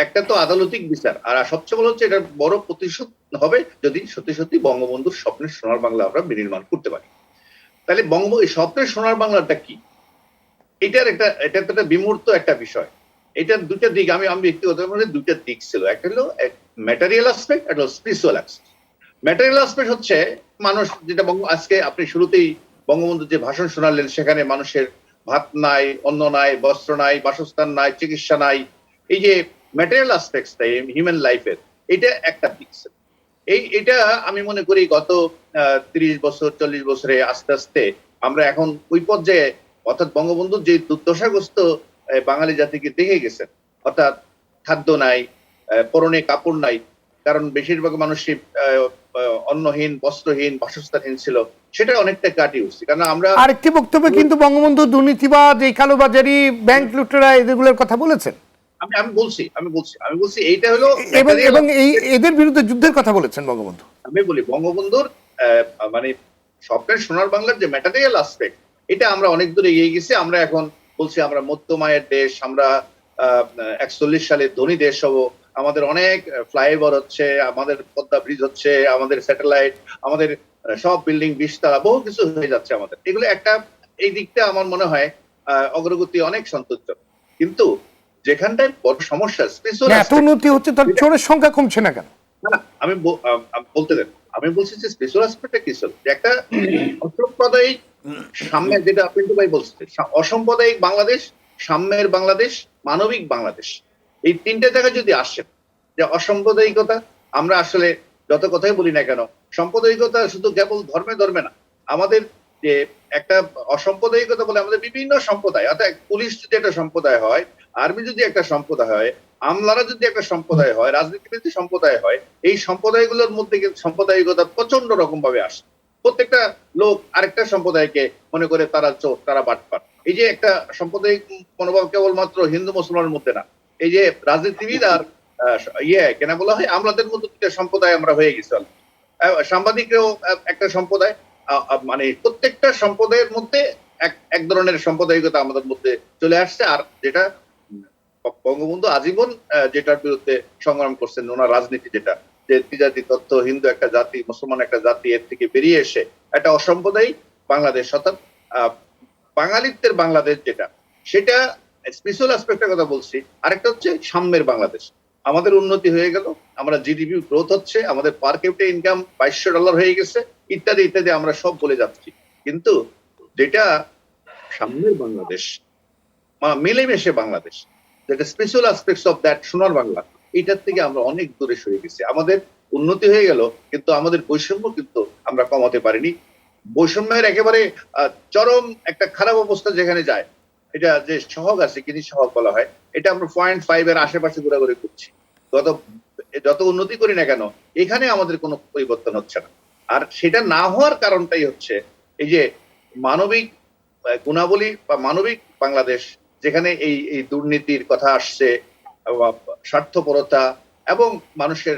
Speaker 9: একটা তো আদালতিক বিচার, আর সবচেয়ে বড় হচ্ছে এটা বড় প্রতিশোধ হবে যদি সত্যি সত্যি বঙ্গবন্ধুর স্বপ্নের সোনার বাংলা আমরা বিনির্মাণ করতে পারি। তাহলে স্বপ্নের সোনার বাংলাটা কি? এটা একটা বিমূর্ত একটা বিষয়। এটার দুটা দিক, আমি ব্যক্তিগতভাবে দুটা দিক ছিল। একটা হলো ম্যাটেরিয়াল অ্যাসপেক্ট, একটা হলো স্পিরিচুয়াল অ্যাসপেক্ট। ম্যাটেরিয়াল অ্যাসপেক্ট হচ্ছে মানুষ যেটা আজকে আপনি শুরুতেই বঙ্গবন্ধু যে ভাষণ শোনালেন, সেখানে মানুষের ভাত নাই, অন্ন নাই, বস্ত্র নাই, বাসস্থান নাই, চিকিৎসা নাই, এই যে ম্যাটেরিয়াল অ্যাসপেক্টস হিউম্যান লাইফের, এটা একটা দিক। এটা আমি মনে করি গত 30 বছর 40 বছরে আস্তে আস্তে আমরা এখন ওই পর্যায়ে, অর্থাৎ বঙ্গবন্ধুর যে দুর্দশাগ্রস্ত বাঙালি জাতিকে দেখে গেছেন, অর্থাৎ খাদ্য নাই, পরনে কাপড় নাই, কারণ বেশিরভাগ মানুষই অন্নহীন, বস্ত্রহীন, বাসস্থানহীন ছিল, সেটা অনেকটা কাটিয়ে উঠছে। কারণ আমরা
Speaker 1: আরেকটি বক্তব্যে কিন্তু বঙ্গবন্ধু দুর্নীতিবাদ, এই কালোবাজারি, ব্যাংক লুটেরা, এগুলোর কথা বলেছেন।
Speaker 9: আমি বলছি এইটা হলো,
Speaker 1: এবং এদের বিরুদ্ধে যুদ্ধের কথা বলেছেন বঙ্গবন্ধু।
Speaker 9: আমি বলি বঙ্গবন্ধুর মানে স্বপ্নের সোনার বাংলার যে ম্যাটেরিয়াল অ্যাসপেক্ট, এটা আমরা অনেক দূরে এগিয়ে গেছি। আমরা এখন বলছি আমরা মধ্যমায়ের দেশ, আমরা 41 সালে ধনী দেশ হব, আমাদের অনেক ফ্লাইওভার হচ্ছে, আমাদের পদ্মা ব্রিজ হচ্ছে, আমাদের স্যাটেলাইট, আমাদের সব বিল্ডিং 20 তলা, বহু কিছু হয়ে যাচ্ছে আমাদের। এগুলো একটা, এই দিকটা আমার মনে হয় অগ্রগতি অনেক সন্তোষজনক। কিন্তু যেখানটায় বড় সমস্যা, স্পেশাল
Speaker 1: এত উন্নতি হচ্ছে, তার চোরের সংখ্যা কমছে না কেন?
Speaker 9: আমি বলতে দেন, আমি বলছি যে স্পেশাল অ্যাসপেক্টটা কি ছিল, যে একটা অসাম্প্রদায়িক সাম্য, যেটা আপনি তো ভাই বলছেন, অসাম্প্রদায়িক বাংলাদেশ, সাম্যের বাংলাদেশ, মানবিক বাংলাদেশ, এই তিনটা জায়গায় যদি আসে, যে অসাম্প্রদায়িকতা, আমরা আসলে যত কথাই বলি না কেন, সাম্প্রদায়িকতা শুধু কেবল ধর্মে না, আমাদের যে একটা অসাম্প্রদায়িকতা বলে আমাদের বিভিন্ন সম্প্রদায়, অর্থাৎ পুলিশ যদি একটা সম্প্রদায় হয়, আর্মি যদি একটা সম্প্রদায় হয়, আমলারা যদি একটা সম্প্রদায় হয়, রাজনীতিবিদ সম্প্রদায় হয়, এই সম্প্রদায়গুলোর মধ্যে সাম্প্রদায়িকতা প্রচন্ড রকম ভাবে আসে। প্রত্যেকটা লোক আরেকটা সম্প্রদায়কে মনে করে তারা চোর, তারা বাটপার। এই যে একটা সাম্প্রদায়িক মনোভাব কেবলমাত্র হিন্দু মুসলমানের মধ্যে না, এই যে রাজনীতিবিদ আর কেনা বলা হয় আমলাদের মধ্যে দুটো সম্প্রদায় আমরা হয়ে গেছি। সাংবাদিকরাও একটা সম্প্রদায়, মানে প্রত্যেকটা সম্প্রদায়ের মধ্যে এক ধরনের সাম্প্রদায়িকতা আমাদের মধ্যে চলে আসছে। আর যেটা বঙ্গবন্ধু আজীবন যেটার বিরুদ্ধে সংগ্রাম করছেন, ওনার রাজনীতি, যেটা যে ত্রিজাতি তত্ত্ব, হিন্দু একটা জাতি, মুসলমান একটা জাতি, এর থেকে বেরিয়ে এসে একটা অসাম্প্রদায়িক বাংলাদেশ, অর্থাৎ বাঙালিত্বের বাংলাদেশ, যেটা সেটা স্পেশাল অ্যাসপেক্টের কথা বলছি। আরেকটা হচ্ছে সাম্যের বাংলাদেশ। আমাদের উন্নতি হয়ে গেল, আমরা জিডিপি গ্রোথ হচ্ছে, আমাদের পার ক্যাপিটা ইনকাম $2200 হয়ে গেছে, ইত্যাদি ইত্যাদি, আমরা সব বলে যাচ্ছি। কিন্তু যেটা সাম্যের বাংলাদেশ, মিলেমিশে বাংলাদেশ, যেটা স্পেশাল অ্যাসপেক্টস অফ দ্যাট সোনার বাংলা, এটার থেকে আমরা অনেক দূরে সরে গেছি। আমাদের উন্নতি হয়ে গেল, কিন্তু আমাদের বৈষম্য কিন্তু আমরা কমাতে পারিনি। বৈষম্যের একেবারে চরম একটা খারাপ অবস্থা যেখানে যায়, এটা যে সহগ আছে, কিনি সহগ বলা হয়, এটা আমরা 0.5 এর আশেপাশে ঘোরাঘুরি করছি। যত উন্নতি করি না কেন, এখানে আমাদের কোনো পরিবর্তন হচ্ছে না। আর সেটা না হওয়ার কারণটাই হচ্ছে এই যে মানবিক গুণাবলী বা মানবিক বাংলাদেশ, যেখানে এই দুর্নীতির কথা আসছে, স্বার্থপরতা এবং মানুষের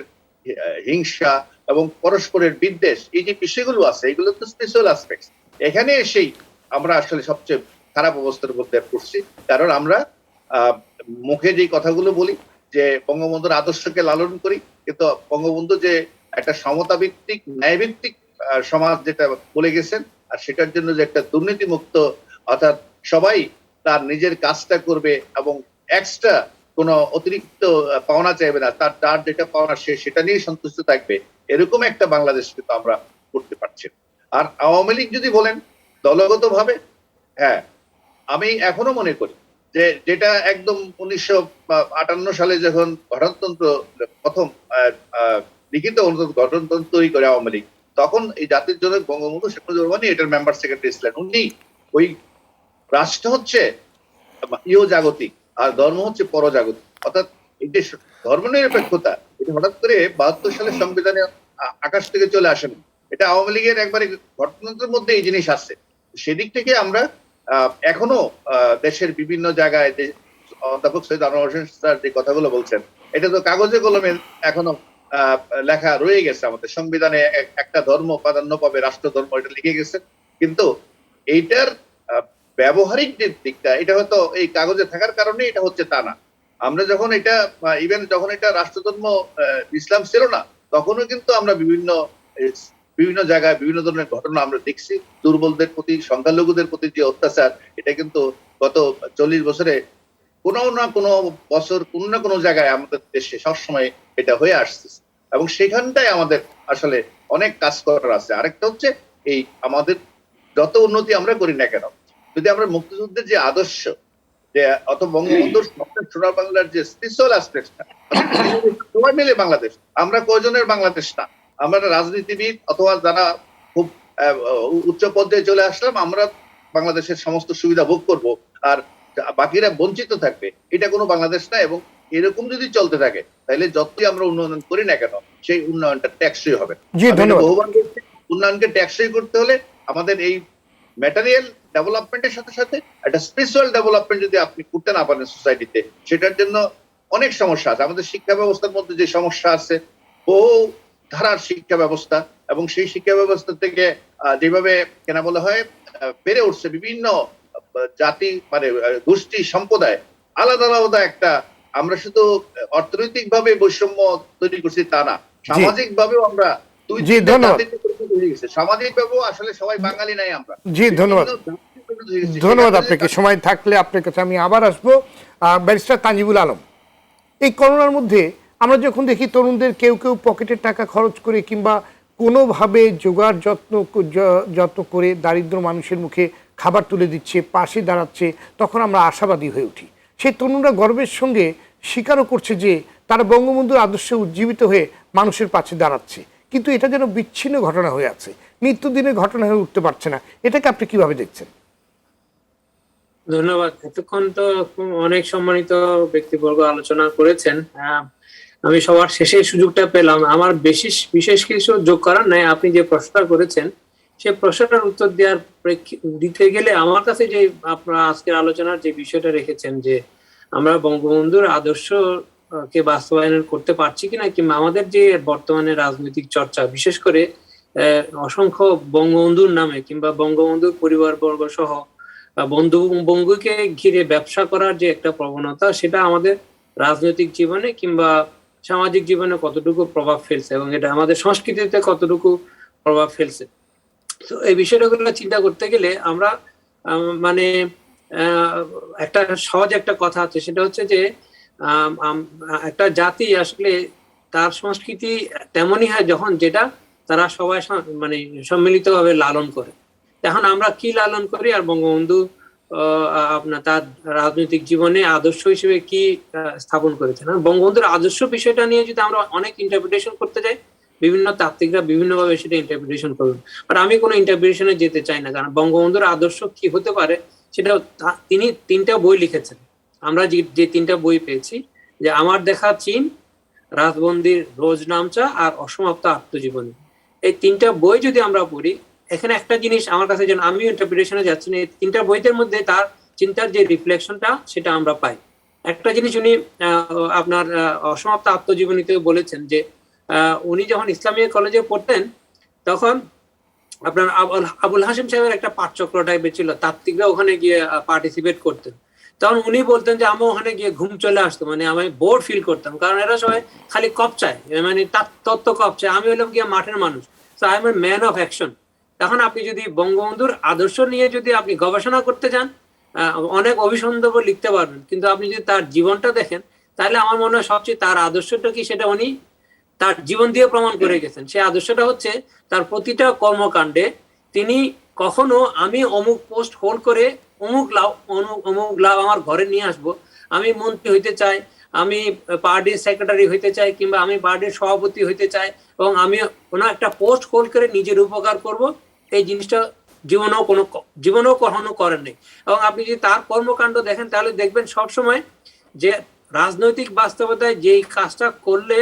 Speaker 9: হিংসা এবং পরস্পরের বিদ্বেষ, এই যে বিষয়গুলো আছে, এগুলো তো স্পেশাল অ্যাসপেক্টস। এখানে এসেই আমরা আসলে সবচেয়ে খারাপ অবস্থার মধ্যে পড়ছি, কারণ আমরা মুখে যে কথাগুলো বলি যে বঙ্গবন্ধুর আদর্শকে লালন করি, কিন্তু বঙ্গবন্ধু যে একটা সমতা ভিত্তিক, ন্যায় ভিত্তিক সমাজ যেটা বলে গেছেন, আর সেটার জন্য যে একটা দুর্নীতিমুক্ত, অর্থাৎ সবাই তার নিজের কাজটা করবে এবং এক্সট্রা কোনো অতিরিক্ত পাওনা চাইবে না, তার যেটা পাওনা সেটা নিয়ে সন্তুষ্ট থাকবে, এরকম একটা বাংলাদেশ কিন্তু আমরা করতে পারছি। আর আওয়ামী লীগ যদি বলেন দলগতভাবে, হ্যাঁ, আমি এখনো মনে করি যে যেটা একদম 1958 সালে যখন গঠনতন্ত্র প্রথম লিখিত গঠনতন্ত্র তৈরি করে আওয়ামী লীগ, তখন এই জাতির জনক বঙ্গবন্ধু শেখ মুজিবুর রহমান এটার মেম্বার সেক্রেটারি ছিলেন। উনি ওই রাষ্ট্র হচ্ছে জাগতিক আর ধর্ম হচ্ছে পরজাগতিক, অর্থাৎ এই যে ধর্মনিরপেক্ষতা, এটা হঠাৎ করে 72 সালের সংবিধানে আকাশ থেকে চলে আসেন, এটা আওয়ামী লীগের একবারে গঠনতন্ত্রের মধ্যে এই জিনিস আছে। সেদিক থেকে আমরা এখনো দেশের বিভিন্ন জায়গায় অধ্যাপক সৈয়দ আনোয়ার হোসেন স্যার যে কথাগুলো বলছেন, এটা তো কাগজে কলমে এখনো লেখা রয়ে গেছে। আমাদের সংবিধানে একটা ধর্ম প্রাধান্য পাবে, রাষ্ট্র ধর্ম, এটা লিখে গেছে, কিন্তু এইটার ব্যবহারিক যে দিকটা, এটা হয়তো এই কাগজে থাকার কারণে এটা হচ্ছে তা না। আমরা যখন এটা ইভেন যখন এটা রাষ্ট্রধর্ম ইসলাম ছিল না, তখনও কিন্তু আমরা বিভিন্ন জায়গায় বিভিন্ন ধরনের ঘটনা আমরা দেখছি। দুর্বলদের প্রতি, সংখ্যালঘুদের প্রতি যে অত্যাচার, এটা কিন্তু গত 40 বছরে কোনো না কোনো বছর কোনো না কোনো জায়গায় আমাদের দেশে সবসময় এটা হয়ে আসছে, এবং সেখানটাই আমাদের আসলে অনেক কাজ করার আছে। আরেকটা হচ্ছে এই আমাদের যত উন্নতি আমরা করি না কেন, যদি আমরা মুক্তিযুদ্ধের যে আদর্শ, যে অত বঙ্গবন্ধুর সোনার বাংলার যে স্পেশাল অ্যাসপেক্টটা, সবাই মিলে বাংলাদেশ, আমরা কয়জনের বাংলাদেশ না, আমরা রাজনীতিবিদ অথবা যারা খুব উচ্চ পর্যায়ে চলে আসলাম, আমরা বাংলাদেশের সমস্ত সুবিধা ভোগ করব আর বাকিরা বঞ্চিত থাকবে, এটা কোনো বাংলাদেশ না। এবং এরকম যদি চলতে থাকে, তাহলে যতই আমরা উন্নয়ন করি না কেন, সেই উন্নয়নটা টেকসই হবে। উন্নয়নকে টেকসই করতে হলে আমাদের এই ম্যাটেরিয়াল ডেভেলপমেন্টের সাথে সাথে একটা স্পিরিচুয়াল ডেভেলপমেন্ট যদি আপনি করতে না পারেন সোসাইটিতে, সেটার জন্য অনেক সমস্যা আছে। আমাদের শিক্ষা ব্যবস্থার মধ্যে যে সমস্যা আছে, বহু ধারার শিক্ষা ব্যবস্থা, এবং সেই শিক্ষা ব্যবস্থা থেকে যেভাবে কেনা বলা হয় বেড়ে উঠছে বিভিন্ন জাতি, মানে গোষ্ঠী, সম্প্রদায়, আলাদা আলাদা একটা, আমরা শুধু অর্থনৈতিক ভাবে বৈষম্য তৈরি করছি তা না, সামাজিক ভাবেও আমরা সামাজিক ভাবেও আসলে সবাই বাঙালি নাই আমরা।
Speaker 1: জি, ধন্যবাদ। ধন্যবাদ আপনাকে। সময় থাকলে আপনার কাছে আমি আবার আসবো। ব্যারিস্টার তানজিবুল আলম, এই করোনার মধ্যে আমরা যখন দেখি তরুণদের কেউ কেউ পকেটের টাকা খরচ করে কিংবা কোনোভাবে জোগাড় যত্ন করে দারিদ্র মানুষের মুখে খাবার তুলে দিচ্ছে, পাশে দাঁড়াচ্ছে, তখন আমরা আশাবাদী হয়ে উঠি। সেই তরুণরা গর্বের সঙ্গে স্বীকারও করছে যে তারা বঙ্গবন্ধুর আদর্শে উজ্জীবিত হয়ে মানুষের পাশে দাঁড়াচ্ছে, কিন্তু এটা যেন বিচ্ছিন্ন ঘটনা হয়ে আছে, নিত্যদিনের ঘটনা হয়ে উঠতে পারছে না। এটাকে আপনি কিভাবে দেখছেন?
Speaker 10: ধন্যবাদ। এতক্ষণ তো অনেক সম্মানিত ব্যক্তিবর্গ আলোচনা করেছেন। আমি সবার শেষে সুযোগটা পেলাম। আমার বিশেষ কিছু যোগ করার নাই। আপনি যে প্রশ্নটা করেছেন, সেই প্রশ্নটার উত্তর দিতে গেলে আমার কাছে যে আপনারা আজকের আলোচনার যে বিষয়টা রেখেছেন, যে আমরা বঙ্গবন্ধুর আদর্শ কে বাস্তবায়ন করতে পারছি কিনা, কিংবা আমাদের যে বর্তমানে রাজনৈতিক চর্চা, বিশেষ করে অসংখ্য বঙ্গবন্ধুর নামে কিংবা বঙ্গবন্ধুর পরিবারবর্গ সহ বঙ্গকে ঘিরে ব্যবসা করার যে একটা প্রবণতা, সেটা আমাদের রাজনৈতিক জীবনে কিংবা সামাজিক জীবনে কতটুকু প্রভাব ফেলছে এবং এটা আমাদের সংস্কৃতিতে কতটুকু প্রভাব ফেলছে। তো এই বিষয়গুলো চিন্তা করতে গেলে আমরা মানে একটা সহজ একটা কথা আছে, সেটা হচ্ছে যে একটা জাতি আসলে তার সংস্কৃতি তেমনই হয় যখন যেটা তারা সবাই মানে সম্মিলিতভাবে লালন করে। এখন আমরা কি লালন করি, আর বঙ্গবন্ধু আপনার তার রাজনৈতিক জীবনে আদর্শ হিসেবে কি স্থাপন করেছেন। বঙ্গবন্ধুর আদর্শ বিষয়টা নিয়ে যদি আমরা অনেক ইন্টারপ্রিটেশন করতে যাই, বিভিন্ন তাত্ত্বিকরা বিভিন্নভাবে সেটা ইন্টারপ্রিটেশন করবেন। বাট আমি কোনো ইন্টারপ্রিটেশনে যেতে চাই না, কারণ বঙ্গবন্ধুর আদর্শ কি হতে পারে সেটা তিনি 3টা বই লিখেছেন। আমরা যে 3টা বই পেয়েছি, যে আমার দেখা চীন, রাজবন্দির রোজ নামচা আর অসমাপ্ত আত্মজীবনী, এই 3টা বই যদি আমরা পড়ি, এখানে একটা জিনিস আমার কাছে, যেন আমি ইন্টারপ্রিটেশনে যাচ্ছি না, এই 3টা বইদের মধ্যে তার চিন্তার যে রিফ্লেকশনটা সেটা আমরা পাই। একটা জিনিস উনি আপনার অসমাপ্ত আত্মজীবনীতে বলেছেন যে উনি যখন ইসলামিয়া কলেজে পড়তেন তখন আপনার আবুল হাসিম সাহেবের একটা পাঠচক্র টাইপের ছিল, তাত্ত্বিকরা ওখানে গিয়ে পার্টিসিপেট করতেন। তখন উনি বলতেন যে আমি ওখানে গিয়ে ঘুম চলে আসতো, মানে আমি বোর ফিল করতাম, কারণ এরা সবাই খালি কপচায়, মানে তত্ত্ব কপচায়, আমি হলাম গিয়ে মাঠের মানুষ, so I M a man of action. তখন আপনি যদি বঙ্গবন্ধুর আদর্শ নিয়ে যদি আপনি গবেষণা করতে চান, অনেক অভিসন্দর্ভ লিখতে পারবেন, কিন্তু আপনি যদি তার জীবনটা দেখেন তাহলে আমার মনে হয় সবচেয়ে তার আদর্শটা কি সেটা উনি তার জীবন দিয়ে প্রমাণ করে গেছেন। সেই আদর্শটা হচ্ছে তার প্রতিটা কর্মকাণ্ডে তিনি কখনো আমি অমুক পোস্ট হোল্ড করে অমুক লাভ আমার ঘরে নিয়ে আসবো, আমি মন্ত্রী হইতে চাই, আমি পার্টির সেক্রেটারি হইতে চাই, কিংবা আমি পার্টির সভাপতি হইতে চাই, এবং আমি কোনো একটা পোস্ট হোল্ড করে নিজের উপকার করব, এই জিনিসটা জীবনেও কখনো করেন নাই। এবং আপনি যদি তার কর্মকাণ্ড দেখেন তাহলে দেখবেন সবসময় যে রাজনৈতিক বাস্তবতায় যেই কাজটা করলে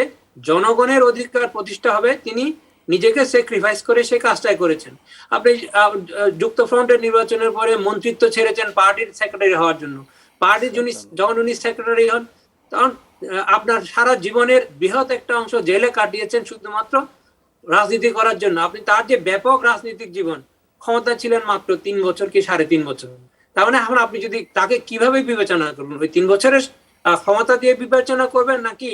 Speaker 10: জনগণের অধিকার প্রতিষ্ঠা হবে, তিনি নিজেকে স্যাক্রিফাইস করে সেই কাজটাই করেছেন। আপনি যুক্তফ্রন্টের নির্বাচনের পরে মন্ত্রিত্ব ছেড়েছেন পার্টির সেক্রেটারি হওয়ার জন্য। পার্টির যখন উনি সেক্রেটারি হন তখন আপনার সারা জীবনের বৃহৎ একটা অংশ জেলে কাটিয়েছেন শুধুমাত্র রাজনীতি করার জন্য। আপনি তার যে ব্যাপক রাজনৈতিক জীবন, ক্ষমতা ছিলেন মাত্র 3 বছর কি 3.5 বছর। তার মানে এখন আপনি যদি তাকে কিভাবে বিবেচনা করবেন, ওই 3 বছরের ক্ষমতা দিয়ে বিবেচনা করবেন, নাকি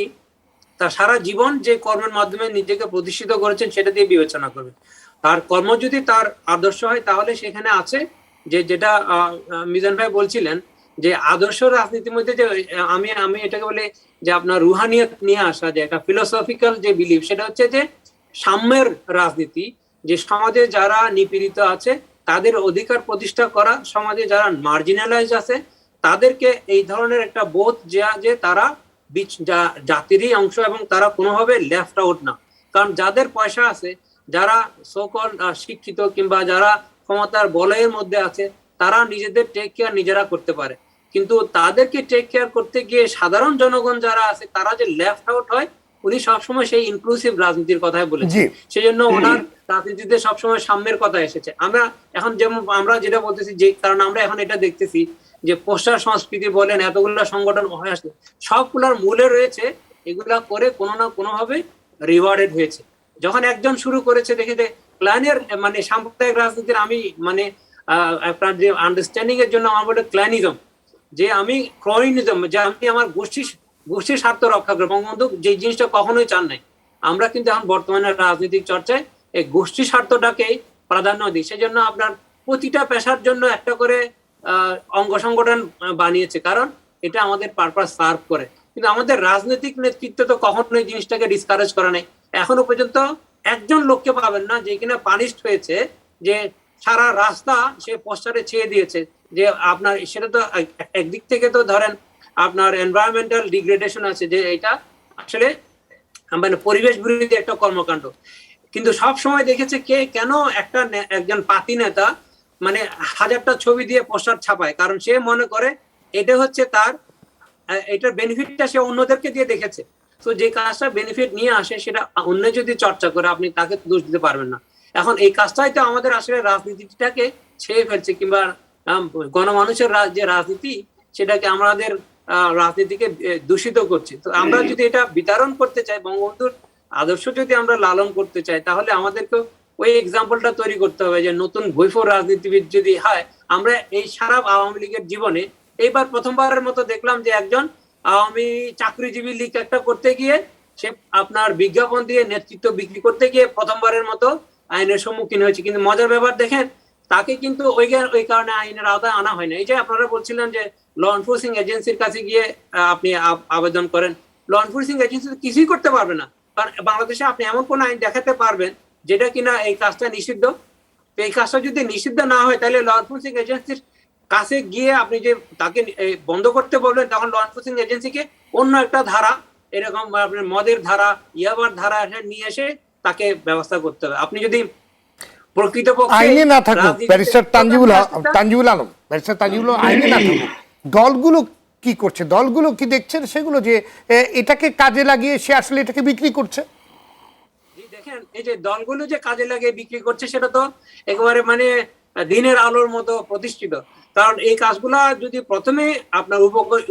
Speaker 10: তার সারা জীবন যে কর্মের মাধ্যমে নিজেকে প্রতিষ্ঠিত করেছেন সেটা দিয়ে বিবেচনা করবেন? তার কর্ম যদি তার আদর্শ হয় তাহলে সেখানে আছে যেটা মিজান ভাই বলছিলেন যে আদর্শ রাজনীতির মধ্যে যে আমি এটাকে বলে যে আপনার রুহানিয়ত নিয়ে আসা, যে একটা ফিলোসফিক্যাল যে বিলিফ, সেটা হচ্ছে যে সাম্যের রাজনীতি, যে সমাজে যারা নিপীড়িত আছে তাদের অধিকার প্রতিষ্ঠা করা, সমাজে যারা মার্জিনালাইজ আছে তাদেরকে এই ধরনের একটা বোধ যে তারা জাতিরই অংশ এবং তারা কোনোভাবে লেফট আউট না। কারণ যাদের পয়সা আছে, যারা সকল শিক্ষিত কিংবা যারা ক্ষমতার বলয়ের মধ্যে আছে, তারা নিজেদের টেক কেয়ার নিজেরা করতে পারে, কিন্তু তাদেরকে টেক কেয়ার করতে গিয়ে সাধারণ জনগণ যারা আছে তারা যে লেফট আউট হয়, উনি সবসময় সেই ইনক্লুসিভ রাজনীতির কথাই বলেছেন। সেই জন্য ওনার রাজনীতিতে সবসময় সাম্যের কথা এসেছে। আমরা এখন যেমন আমরা যেটা বলতেছি, যে কারণ আমরা এখন এটা দেখতেছি যে পোস্টার সংস্কৃতি বলেন, এতগুলো সংগঠন হয়ে আসছে, সবগুলোর মূলে রয়েছে এগুলা করে কোনো না কোনো ভাবে রিওয়ার্ডেড হয়েছে। যখন একজন শুরু করেছে, দেখে যে ক্লানের মানে সাম্প্রদায়িক রাজনীতির আমি মানে আপনার যে আন্ডারস্ট্যান্ডিং এর জন্য আমার বলে ক্ল্যানিজম, যে আমি ক্রনিজম, যে আমি আমার গোষ্ঠীর স্বার্থ রক্ষা করে। বঙ্গবন্ধু যে জিনিসটা কখনোই চান নাই। আমরা কিন্তু এখন বর্তমানে রাজনৈতিক চর্চায় এই গোষ্ঠী স্বার্থটাকেই প্রাধান্য দিই। সেই জন্য আপনার প্রতিটা পেশার জন্য একটা করে অঙ্গ সংগঠন বানিয়েছে, কারণ এটা আমাদের পারপাস সার্ভ করে। কিন্তু আমাদের রাজনৈতিক নেতৃত্ব তো কখনোই জিনিসটাকে ডিসকারেজ করে নাই। এখনো পর্যন্ত একজন লোককে পাবেন না যে কিনা পানিশড হয়েছে, যে সারা রাস্তা সে পোস্টারে ছেয়ে দিয়েছে। যে আপনার সেটা তো একদিক থেকে তো ধরেন আপনার এনভায়রনমেন্টাল ডিগ্রেডেশন আছে, যে এটা আসলে মানে পরিবেশ বিরোধী একটা কর্মকাণ্ড। কিন্তু সব সময় দেখেছে কেন একজন পাতি নেতা মানে 1000টা ছবি দিয়ে পোস্টার ছাপায়, কারণ সে মনে করে এটা হচ্ছে তার, এটার বেনিফিটটা সে অন্যদেরকে দিয়ে দেখেছে। তো যে কাজটা বেনিফিট নিয়ে আসে সেটা অন্য যদি চর্চা করে আপনি তাকে দোষ দিতে পারবেন না। এখন এই কাজটাই তো আমাদের আসলে রাজনীতিটাকে ছেয়ে ফেলছে, কিংবা গণমানুষের যে রাজনীতি সেটাকে আমাদের রাজনীতিকে দূষিত করছে। তো আমরা যদি এটা বিতরণ করতে চাই, বঙ্গবন্ধুর আদর্শ যদি আমরা লালন করতে চাই, তাহলে আমাদেরকে ওই এক্সাম্পলটা তৈরি করতে হবে যে নতুন ভৈফর রাজনীতিবিদ যদি হয়। আমরা এই সারা আওয়ামী লীগের জীবনে এইবার প্রথমবারের মতো দেখলাম যে একজন আওয়ামী চাকরিজীবী লীগ একটা করতে গিয়ে সে আপনার বিজ্ঞাপন দিয়ে নেতৃত্ব বিক্রি করতে গিয়ে প্রথমবারের মতো আইনের সম্মুখীন হয়েছে। কিন্তু মজার ব্যাপার দেখেন, তাকে কিন্তু ওই কারণে আইনের আওতায় আনা হয় না। এই যে আপনারা বলছিলেন যে ল এনফোর্সিং এজেন্সির কাছে গিয়ে আপনি আবেদন করেন, ল এনফোর্সিং এজেন্সি কিছুই করতে পারবে না। কারণ বাংলাদেশে আপনি এমন কোন আইন দেখাতে পারবেন যেটা কিনা এই কাজটা নিষিদ্ধ? এই কাজটা যদি নিষিদ্ধ না হয় তাহলে ল এনফোর্সিং এজেন্সির কাছে গিয়ে আপনি যে তাকে বন্ধ করতে বলবেন, তখন ল এনফোর্সিং এজেন্সিকে অন্য একটা ধারা, এরকম আপনার মদের ধারা, ইয়াবার ধারা নিয়ে এসে তাকে ব্যবস্থা করতে হবে। আপনি যদি প্রকৃতপক্ষে
Speaker 1: আইনে না থাকুক,
Speaker 10: রাজনীতিতে
Speaker 1: ব্যারিস্টার তানজিবুল
Speaker 10: আসতে-
Speaker 1: তানজিবুল আলম, ব্যারিস্টার তানজিবুল আলম, আইনে না থাকুক, দলগুলো কি করছে, দলগুলো কি দেখছেন সেগুলো যে এটাকে কাজে লাগিয়ে সে আসলে এটাকে বিক্রি করছে?
Speaker 10: জি, দেখেন এই যে দলগুলো যে কাজে লাগিয়ে বিক্রি করছে সেটা তো একেবারে মানে দিনের আলোর মতো প্রতিষ্ঠিত। কারণ এই কাজগুলা যদি প্রথমে আপনার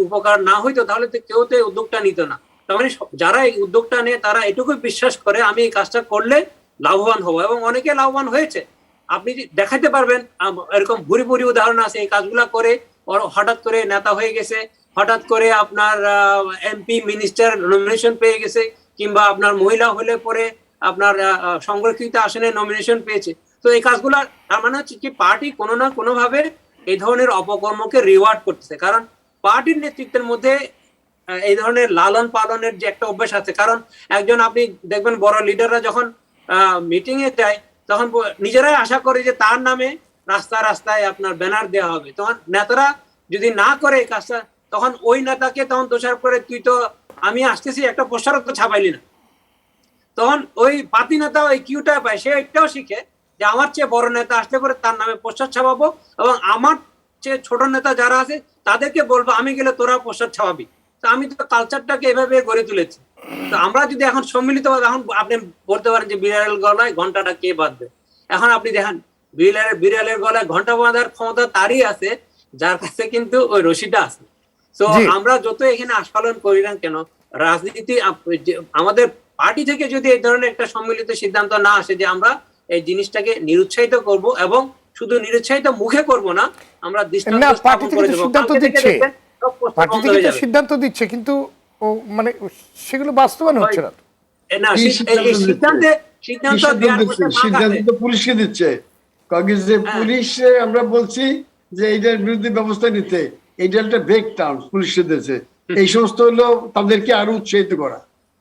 Speaker 10: উপকার না হইতো তাহলে তো কেউ তো এই উদ্যোগটা নিত না। তার মানে যারা এই উদ্যোগটা নেয় তারা এটুকু বিশ্বাস করে আমি এই কাজটা করলে লাভবান হবো, এবং অনেকে লাভবান হয়েছে। আপনি দেখাতে পারবেন এরকম ভুরি ভুরি উদাহরণ আছে, এই কাজগুলা করে হঠাৎ করে নেতা হয়ে গেছে, হঠাৎ করে আপনার এমপি মিনিস্টার নমিনেশন পেয়ে গেছে, কিংবা আপনার মহিলা হলে পরে আপনার সংরক্ষিত আসনে নমিনেশন পেয়েছে। তো এই কাজগুলা তার মানে হচ্ছে কি পার্টি কোনো না কোনো ভাবে এই ধরনের অপকর্মকে রিওয়ার্ড করতেছে। কারণ পার্টির নেতৃত্বের মধ্যে এই ধরনের লালন পালনের যে একটা অভ্যাস আছে। কারণ একজন আপনি দেখবেন বড় লিডাররা যখন মিটিং এ যায় তখন নিজেরাই আশা করে যে তার নামে রাস্তায় রাস্তায় আপনার ব্যানার দেওয়া হবে। তখন নেতারা যদি না করে এই কাজটা, তখন ওই নেতাকে তখন দোষারোপ করে, তুই তো আমি আসতেছি একটা পোস্টারও তো ছাপাইলি না। তখন ওই পাতি নেতা ওই কিউটা পায়, সে এটাও শিখে যে আমার চেয়ে বড় নেতা আসলে পরে তার নামে পোস্টার ছাপাবো, এবং আমার চেয়ে ছোট নেতা যারা আছে তাদেরকে বলবো আমি গেলে তোরা পোস্টার ছাপাবি। তো আমি তো কালচারটাকে এভাবে গড়ে তুলেছি। তো আমরা যদি এখন সম্মিলিত ভাবে, এখন আপনি বলতে পারেন যে বিড়ালের গলায় ঘন্টাটা কে বাঁধবে। এখন আপনি দেখেন বিড়ালের গলায় ঘন্টা বাঁধার ক্ষমতা তারই আছে যার কাছে কিন্তু ওই রশিটা আছে। তো
Speaker 1: জি।
Speaker 10: আমরা যত এখানে আস্ফালন করি না কেন, রাজনীতি আমাদের পার্টি থেকে যদি এই ধরনের একটা সম্মিলিত সিদ্ধান্ত না আসে যে আমরা এই জিনিসটাকে নিরুৎসাহিত করব, এবং শুধু নিরুৎসাহিত মুখে করব না, আমরা দৃষ্টান্ত
Speaker 1: না, পার্টি
Speaker 10: স্থাপন
Speaker 1: থেকে
Speaker 10: করে
Speaker 1: তো
Speaker 10: দেব।
Speaker 1: সিদ্ধান্ত
Speaker 10: কালকে থেকে
Speaker 1: দিচ্ছে,
Speaker 10: দেখবেন সব প্রশ্ন
Speaker 1: পার্টি
Speaker 10: বন্ধ
Speaker 1: থেকে
Speaker 10: হয়ে
Speaker 1: তো
Speaker 10: যাবে।
Speaker 1: সিদ্ধান্ত দিচ্ছে, কিন্তু মানে সেগুলো বাস্তবায়ন হচ্ছে না।
Speaker 10: না,
Speaker 4: কি সিদ্ধান্ত
Speaker 10: এই সিদ্ধান্তে
Speaker 4: কি
Speaker 10: সিদ্ধান্ত
Speaker 4: সিদ্ধান্ত
Speaker 10: দেওয়ার
Speaker 4: দিচ্ছে?
Speaker 10: মধ্যে ফাঁক
Speaker 4: সিদ্ধান্ত
Speaker 10: আছে।
Speaker 4: তো পুলিশকে দিচ্ছে। কাগজ যে
Speaker 10: হ্যাঁ।
Speaker 4: পুলিশে আমরা বলছি যে এইটার বিরুদ্ধে ব্যবস্থা নিতে, এইটা একটা ব্রেক টার্ম পুলিশে দিয়েছে। এই সমস্ত হলো তাদেরকে আরো উৎসাহিত করা।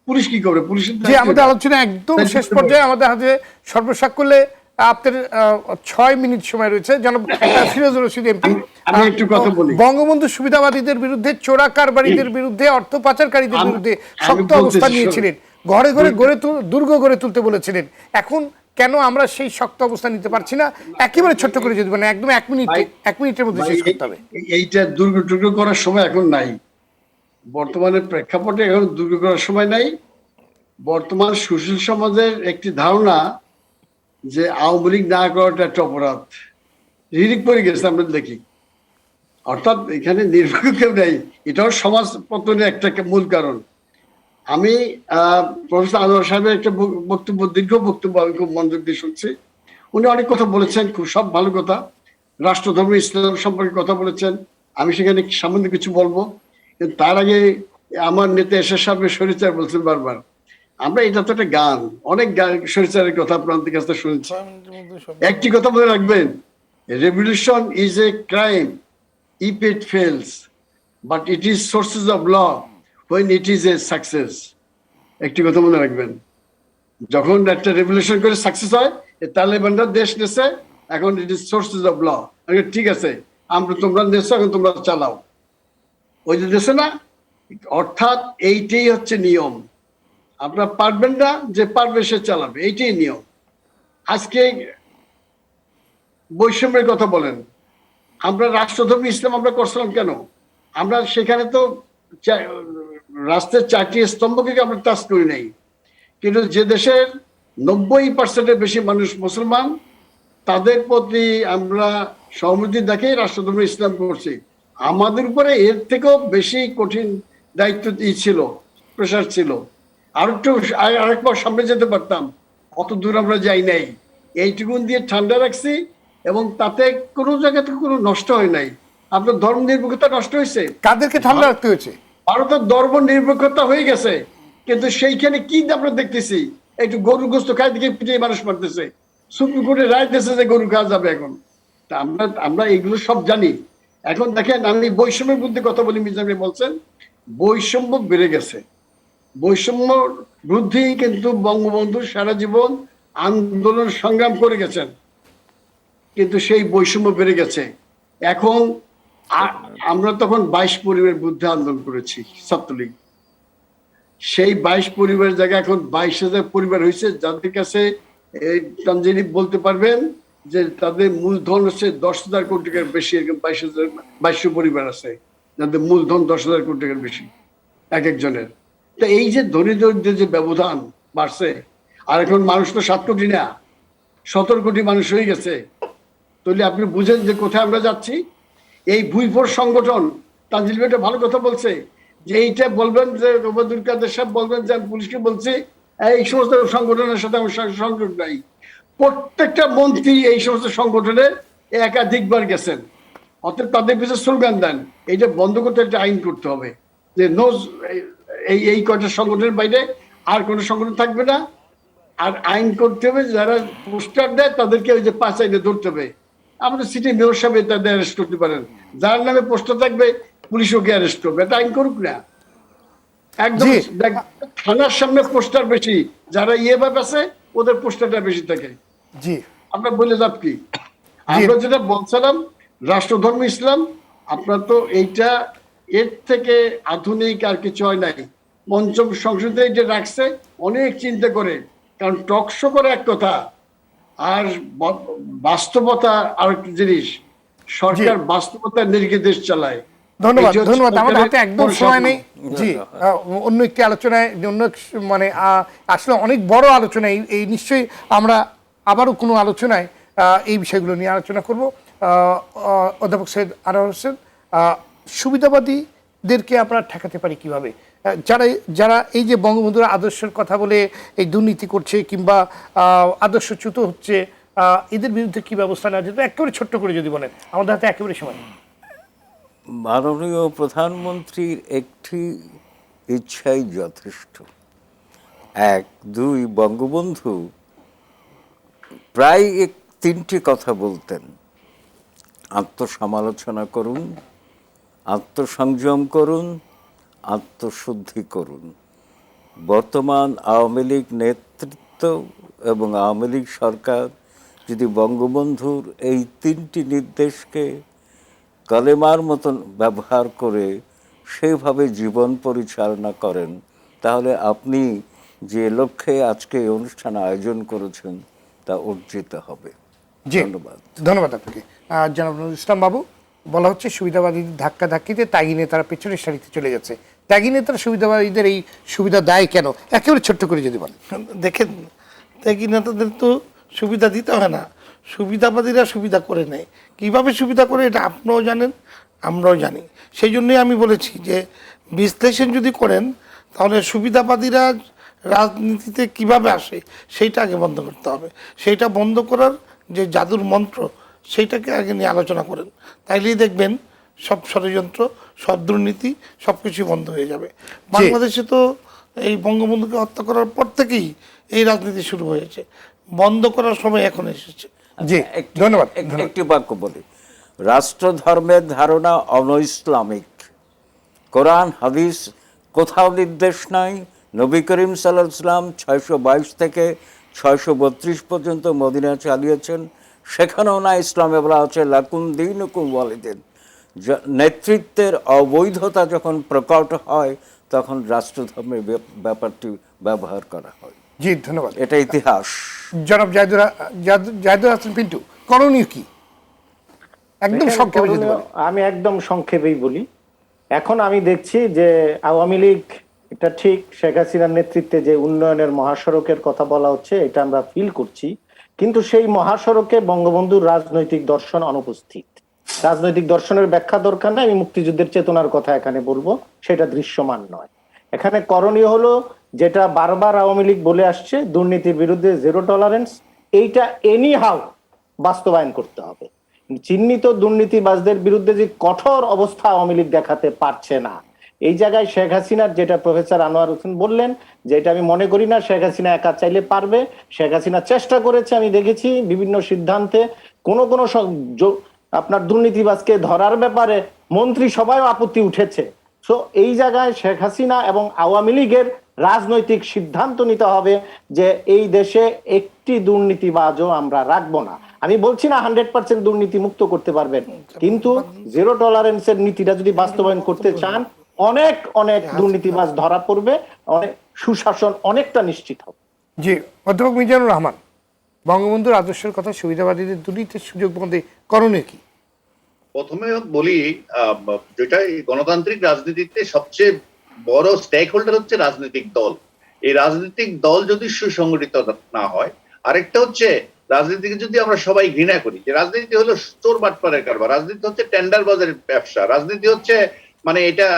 Speaker 4: পুলিশ কি করবে? পুলিশের
Speaker 1: যে আমাদের আলোচনা একদম
Speaker 4: দায়িত্ব
Speaker 1: শেষ
Speaker 4: তো
Speaker 1: পর্যায়ে, আমাদের হাতে সর্বসাকুল্যে আপনার 6 মিনিট সময় রয়েছে। জনাব ফিরোজুর রশিদ এমপি,
Speaker 4: আমি একটু কথা বলি।
Speaker 1: বঙ্গবন্ধু সুবিধাবাদীদের বিরুদ্ধে, চোরা কারবারিদের বিরুদ্ধে, অর্থ পাচারকারীদের বিরুদ্ধে শক্ত
Speaker 4: বলতেছি,
Speaker 1: অবস্থান
Speaker 4: শোনো।
Speaker 1: নিয়েছিলেন, ঘরে ঘরে দুর্গ গড়ে তুলতে বলেছিলেন। এখন কেন আমরা সেই শক্ত অবস্থান নিতে পারছি না? একেবারে ছোট্ট করে যদি মানে একদম এক মিনিটের মধ্যে শেষ করতে হবে।
Speaker 4: এইটা দুর্গ টুর্গ করার সময় এখন নাই। বর্তমানে প্রেক্ষাপটে এখন দুর্গ করার সময় নাই। বর্তমান সুশীল সমাজের একটি ধারণা যে আওয়ামী লীগ না করাটা একটা অপরাধ, রিরিক পড়ে গেছে আমরা দেখি। অর্থাৎ এখানে নির্ভর কেউ নেই, এটাও সমাজ পতনের একটা মূল কারণ। আমি প্রফেসর আনোয়ার সাহেবের একটা বক্তব্য, দীর্ঘ বক্তব্য আমি খুব মনোযোগ দিয়ে শুনছি। উনি অনেক কথা বলেছেন, খুব সব ভালো কথা, রাষ্ট্রধর্ম ইসলাম সম্পর্কে কথা বলেছেন। আমি সেখানে সামান্য কিছু বলবো, কিন্তু তার আগে আমার নেতা এরশাদ সাহেবের শরীরচার বলছেন বারবার। আমরা এটা তো একটা গান, অনেক গান শরীরচারের কথা আপনাদের কাছে শুনেছি। একটি কথা মনে রাখবেন, revolution is a crime if it fails, but it is sources of law when it is a success. একটি কথা মনে রাখবেন, যখন একটা রেভলিউশন করে সাকসেস হয়, তালেবানরা দেশ নেছে, এখন it is sources of law. ঠিক আছে, আমরা তোমরা নেছো, এখন তোমরা চালাও। ওই যে দেশে না, অর্থাৎ এইটাই হচ্ছে নিয়ম। আপনারা পারবেন না, যে পারবে সে চালাবে, এইটাই নিয়ম। আজকে বৈষম্যের কথা বলেন, আমরা রাষ্ট্রধর্মী ইসলাম আমরা করছিলাম কেন? আমরা সেখানে তো রাষ্ট্রের 4টি স্তম্ভকে আমরা টাচ করি নাই। কিন্তু যে দেশের 90% বেশি মানুষ মুসলমান, তাদের প্রতি আমরা সহমতি দেখে রাষ্ট্রধর্মী ইসলাম করছি। আমাদের উপরে এর থেকেও বেশি কঠিন দায়িত্ব ছিল, প্রেশার ছিল। আরেকবার সামনে যেতে পারতাম, অত দূর আমরা যাই নাই। এইটুকুন দিয়ে ঠান্ডা রাখছি, এবং তাতে কোনো জায়গা থেকে কোনো নষ্ট হয় নাই। আপনার ধর্ম নিরপেক্ষতা নষ্ট হয়েছে,
Speaker 1: কাদেরকে ঠান্ডা রাখতে হয়েছে?
Speaker 4: ভারতের ধর্ম নিরপেক্ষতা হয়ে গেছে, কিন্তু সেইখানে কি আমরা দেখতেছি, একটু গরু গোস্ত খাই দিকে পিটিয়ে মানুষ মারতেছে। সুপ্রিম কোর্টে রায় দিয়েছে যে গরু খাওয়া যাবে এখন। তা আমরা এগুলো সব জানি। এখন দেখেন, আমি বৈষম্যের বিরুদ্ধে কথা বলি, মিজামি বলছেন বৈষম্য বেড়ে গেছে। বৈষম্য বৃদ্ধি, কিন্তু বঙ্গবন্ধু সারা জীবন আন্দোলন সংগ্রাম করে গেছেন, কিন্তু সেই বৈষম্য বেড়ে গেছে। এখন আমরা তখন 22 পরিবারের বিরুদ্ধে আন্দোলন করেছি ছাত্রলীগ, সেই 22 পরিবারের জায়গায় এখন 22,000 পরিবার হয়েছে, যাদের কাছে এই তানজিল বলতে পারবেন যে তাদের মূলধন হচ্ছে 10,000 কোটি টাকার বেশি। এরকম 22,000 পরিবার আছে যাদের মূলধন 10,000 কোটি টাকার বেশি এক একজনের। তো এই যে ধনী দরিদ্রের যে ব্যবধান বাড়ছে, আর এখন মানুষ তো 7 কোটি না, 17 কোটি মানুষ হয়ে গেছে। তাহলে আপনি বুঝেন যে কোথায় আমরা যাচ্ছি। এই ভুইফোর সংগঠন, তানজিল ভাই একটা ভালো কথা বলছে যে এইটা বলবেন যে ওবায়দুল কাদের সাহেব বলবেন যে আমি পুলিশকে বলছি এই সমস্ত সংগঠনের সাথে আমার সংযোগ নাই। প্রত্যেকটা মন্ত্রী এই সমস্ত সংগঠনে একাধিকবার গেছেন, অতএব তাদের পিছনে স্লোগান দেন। এইটা বন্ধ করতে একটা আইন করতে হবে যে নো, এই কয়টা সংগঠনের বাইরে আর কোনো সংগঠন থাকবে না। আর আইন করতে হবে যারা পোস্টার দেয় তাদেরকে ওই যে 5 আইনে ধরতে হবে। আমাদের সিটি মেয়র সাহেব তাদের অ্যারেস্ট করতে পারেন, যার নামে পোস্টার থাকবে পুলিশ ওকে অ্যারেস্ট করবে। এটা আইন করুক না। একদম থানার সামনে পোস্টার বেশি, যারা ভাবে আছে ওদের পোস্টারটা বেশি থাকে।
Speaker 1: জি,
Speaker 4: আমরা বলে যাব কি, আমরা যেটা বলছিলাম রাষ্ট্রধর্ম ইসলাম, আপনার তো এইটা এর থেকে আধুনিক আর কিছু হয় নাই। পঞ্চম সংসদে এটা রাখছে অনেক চিন্তা করে, কারণ টকশো করে এক কথা আর বাস্তবতা আরেকটা জিনিস। সরকার বাস্তবতার নিরিখে দেশ চালায়।
Speaker 1: ধন্যবাদ। আমাদের হাতে একদম সময় নেই। জি, অন্য একটি আলোচনায়, মানে আসলে অনেক বড় আলোচনা, এই নিশ্চয়ই আমরা আবারও কোনো আলোচনায় এই বিষয়গুলো নিয়ে আলোচনা করব। অধ্যাপক সৈয়দ আনোয়ার হোসেন, সুবিধাবাদীদেরকে আমরা ঠেকাতে পারি কিভাবে? যারা এই যে বঙ্গবন্ধুর আদর্শের কথা বলে এই দুর্নীতি করছে কিংবা আদর্শচ্যুত হচ্ছে, এদের বিরুদ্ধে কি ব্যবস্থা নেওয়া যেত? একেবারে ছোট্ট করে যদি বলেন, আমাদের হাতে একেবারে সময়।
Speaker 5: মাননীয় প্রধানমন্ত্রীর একটি ইচ্ছাই যথেষ্ট। 1, 2, বঙ্গবন্ধু প্রায় 3টি কথা বলতেন: আত্মসমালোচনা করুন, আত্মসংযম করুন, আত্মশুদ্ধি করুন। বর্তমান আওয়ামী লীগ নেতৃত্ব এবং আওয়ামী লীগ সরকার যদি বঙ্গবন্ধুর এই 3টি নির্দেশকে কলেমার মতন ব্যবহার করে সেভাবে জীবন পরিচালনা করেন, তাহলে আপনি যে লক্ষ্যে আজকে এই অনুষ্ঠান আয়োজন করেছেন তা অর্জিত হবে।
Speaker 1: ধন্যবাদ আপনাকে। জনাব নজরুল ইসলাম বাবু, বলা হচ্ছে সুবিধাবাদীদের ধাক্কা ধাক্কিতে ত্যাগী নেতারা পেছনের সারিতে চলে যাচ্ছে। ত্যাগী নেতারা সুবিধাবাদীদের এই সুবিধা দেয় কেন? একেবারে ছোট্ট করে যদি বলেন।
Speaker 7: দেখেন, ত্যাগী নেতাদের তো সুবিধা দিতে হয় না, সুবিধাবাদীরা সুবিধা করে নেয়। কিভাবে সুবিধা করে এটা আপনিও জানেন, আমরাও জানি। সেই জন্যই আমি বলেছি যে বিশ্লেষণ যদি করেন তাহলে সুবিধাবাদীরা রাজনীতিতে কিভাবে আসে সেইটা আগে বন্ধ করতে হবে। সেইটা বন্ধ করার যে জাদুর মন্ত্র, সেইটাকে আগে নিয়ে আলোচনা করেন, তাইলেই দেখবেন সব ষড়যন্ত্র, সব দুর্নীতি, সব কিছু বন্ধ হয়ে যাবে। বাংলাদেশে তো এই বঙ্গবন্ধুকে হত্যা করার পর থেকেই এই রাজনীতি শুরু হয়েছে, বন্ধ করার সময় এখন এসেছে।
Speaker 1: জি, ধন্যবাদ।
Speaker 5: একটি বাক্য বলি, রাষ্ট্রধর্মের ধারণা অনইসলামিক। কোরআন হাদিস কোথাও নির্দেশ নাই। নবী করিম সাল্লাল্লাহু আলাইহি ওয়াসাল্লাম 622 থেকে 632 পর্যন্ত মদিনা চালিয়েছেন, সেখানেও না ইসলামে বলা আছে লাকুম দীনুকুম ওয়ালিদিন। নেতৃত্বের অবৈধতা যখন প্রকট হয় তখন রাষ্ট্রধর্মের ব্যাপারটি ব্যবহার করা হয়।
Speaker 1: জি, ধন্যবাদ।
Speaker 5: এটা ইতিহাস।
Speaker 1: জনাব জাহিদুল হাসান পিন্টু, করণীয় কি? একদম সংক্ষেপে যদি বলেন।
Speaker 8: আমি একদম সংক্ষেপেই বলি। এখন আমি দেখছি যে আওয়ামী লীগ, এটা ঠিক শেখ হাসিনার নেতৃত্বে যে উন্নয়নের মহাসড়কের কথা বলা হচ্ছে, এটা আমরা ফিল করছি, কিন্তু সেই মহাসড়কে বঙ্গবন্ধুর রাজনৈতিক দর্শন অনুপস্থিত। রাজনৈতিক দর্শনের ব্যাখ্যা দরকার নেই, আমি মুক্তিযুদ্ধের চেতনার কথা এখানে বলবো, সেটা দৃশ্যমান নয়। এখানে করণীয় হলো যেটা বারবার আওয়ামী লীগ বলে আসছে, দুর্নীতির বিরুদ্ধে 0 টলারেন্স, এইটা এনিহাউ বাস্তবায়ন করতে হবে। চিহ্নিত দুর্নীতিবাজদের বিরুদ্ধে যে কঠোর অবস্থা আওয়ামী লীগ দেখাতে পারছে না, এই জায়গায় শেখ হাসিনার, যেটা প্রফেসর আনোয়ার হোসেন বললেন, যেটা আমি মনে করি না শেখ হাসিনা একা চাইলে পারবে। শেখ হাসিনা চেষ্টা করেছে, আমি দেখেছি বিভিন্ন সিদ্ধান্তে কোন আপনার দুর্নীতিবাজকে ধরার ব্যাপারে মন্ত্রী সভায়ও আপত্তি উঠেছে। সো এই জায়গায় শেখ হাসিনা এবং আওয়ামী লীগের রাজনৈতিক সিদ্ধান্ত নিতে হবে যে এই দেশে একটি দুর্নীতিবাজও আমরা রাখবো না। আমি বলছি না 100% দুর্নীতি মুক্ত করতে পারবেন, কিন্তু 0 টলারেন্সের নীতিটা যদি বাস্তবায়ন করতে চান অনেক অনেক দুর্নীতিবাজ ধরা পড়বে, অনেক সুশাসন অনেকটা নিশ্চিত হবে।
Speaker 1: জি, অধ্যাপক মিজানুর রহমান, বঙ্গবন্ধুর আদর্শের কথা সুবিধাবাদীদের দুর্নীতির সুযোগ বন্ধে করণীয় কি?
Speaker 9: প্রথমে বলি, যেটা এই গণতান্ত্রিক রাজনীতিতে সবচেয়ে বড় স্টেক হোল্ডার হচ্ছে রাজনৈতিক দল। এই রাজনৈতিক দল যদি সুসংগঠিত না হয়, আরেকটা হচ্ছে রাজনীতিকে যদি আমরা সবাই ঘৃণা করি, যে রাজনীতি হলো চোর বাটপারের কারবার, রাজনীতি হচ্ছে টেন্ডার বাজারের ব্যবসা, রাজনীতি হচ্ছে মানে এটা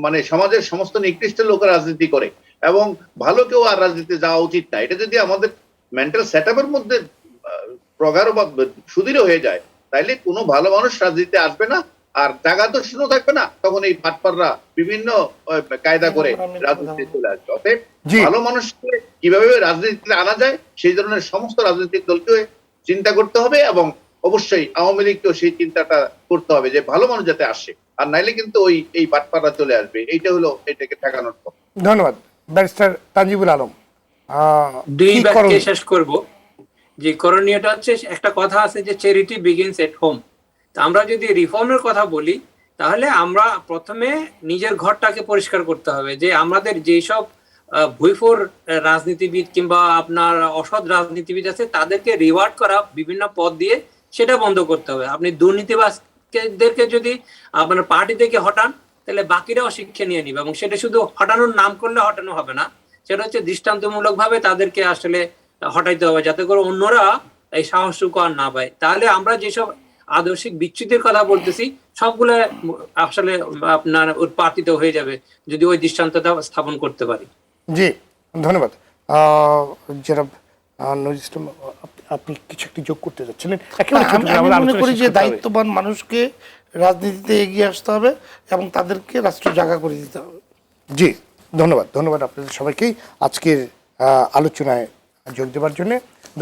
Speaker 9: মানে সমাজের সমস্ত নিকৃষ্ট লোকের রাজনীতি করে এবং ভালো কেউ আর রাজনীতিতে যাওয়া উচিত না, এটা যদি আমাদের মেন্টাল সেট আপের মধ্যে প্রগাঢ় বা সুদৃঢ় হয়ে যায়, তাইলে কোনো ভালো মানুষ রাজনীতিতে আসবে না, আর জায়গা তো শুরু থাকবে না, তখন এই পাটপাররা বিভিন্ন কায়দা করে রাজনীতিতে চলে আসবে। অতএব ভালো মানুষকে কিভাবে রাজনীতিতে আনা যায় সেই ধরনের সমস্ত রাজনৈতিক দলকে চিন্তা করতে হবে এবং অবশ্যই আওয়ামী লীগকেও সেই চিন্তাটা করতে হবে যে ভালো মানুষ যাতে আসে, আর নাইলে কিন্তু এই পাটপাররা চলে আসবে। এইটা হলো এটাকে ঠেকানোর পথ।
Speaker 1: ধন্যবাদ। ব্যারিস্টার তানজিবুল আলম,
Speaker 10: দুই বাক্যে শেষ করব যে করণীয়টা হচ্ছে, একটা কথা আছে যে চ্যারিটি বিগিনস এট হোম। আমরা যদি রিফর্মের কথা বলি, তাহলে আমরা প্রথমে নিজের ঘরটাকে পরিষ্কার করতে হবে, যে আমাদের যেসব ভুইফোর রাজনীতিবিদ কিংবা আপনার অসৎ রাজনীতিবিদ আছে তাদেরকে রিওয়ার্ড করা বিভিন্ন পদ দিয়ে সেটা বন্ধ করতে হবে। আপনি দুর্নীতিবাজদেরকে যদি আপনার পার্টি থেকে হটান, তাহলে বাকিরাও শিক্ষা নিয়ে নিবে, এবং সেটা শুধু হটানোর নাম করলে হটানো হবে না, সেটা হচ্ছে দৃষ্টান্তমূলক ভাবে তাদেরকে আসলে হটাইতে হবে, যাতে করে অন্যরা এই সাহসটুকু আর না পায়। তাহলে আমরা যেসব আদর্শিক বিচ্যুতির কথা বলতেছি সবগুলো আসলে আপনার উৎপাদিত হয়ে যাবে যদি ওই দৃষ্টান্তটা স্থাপন করতে পারি।
Speaker 1: জি, ধন্যবাদ। যারা আপনি কিছু একটি যোগ করতে যাচ্ছিলেন?
Speaker 7: আমি মনে করি যে দায়িত্ববান মানুষকে রাজনীতিতে এগিয়ে আসতে হবে এবং তাদেরকে রাষ্ট্র জায়গা করে দিতে হবে।
Speaker 1: জি, ধন্যবাদ। ধন্যবাদ আপনাদের সবাইকেই আজকের আলোচনায় যোগ দেওয়ার জন্য।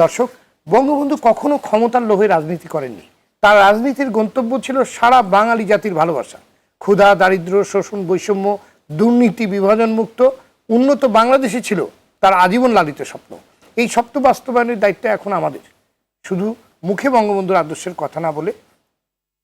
Speaker 1: দর্শক, বঙ্গবন্ধু কখনো ক্ষমতার লোভে রাজনীতি করেননি। তার রাজনীতির গন্তব্য ছিল সারা বাঙালি জাতির ভালোবাসা। ক্ষুধা, দারিদ্র, শোষণ, বৈষম্য, দুর্নীতি, বিভাজন মুক্ত উন্নত বাংলাদেশে ছিল তার আজীবন লালিত স্বপ্ন। এই স্বপ্ন বাস্তবায়নের দায়িত্ব এখন আমাদের। শুধু মুখে বঙ্গবন্ধুর আদর্শের কথা না বলে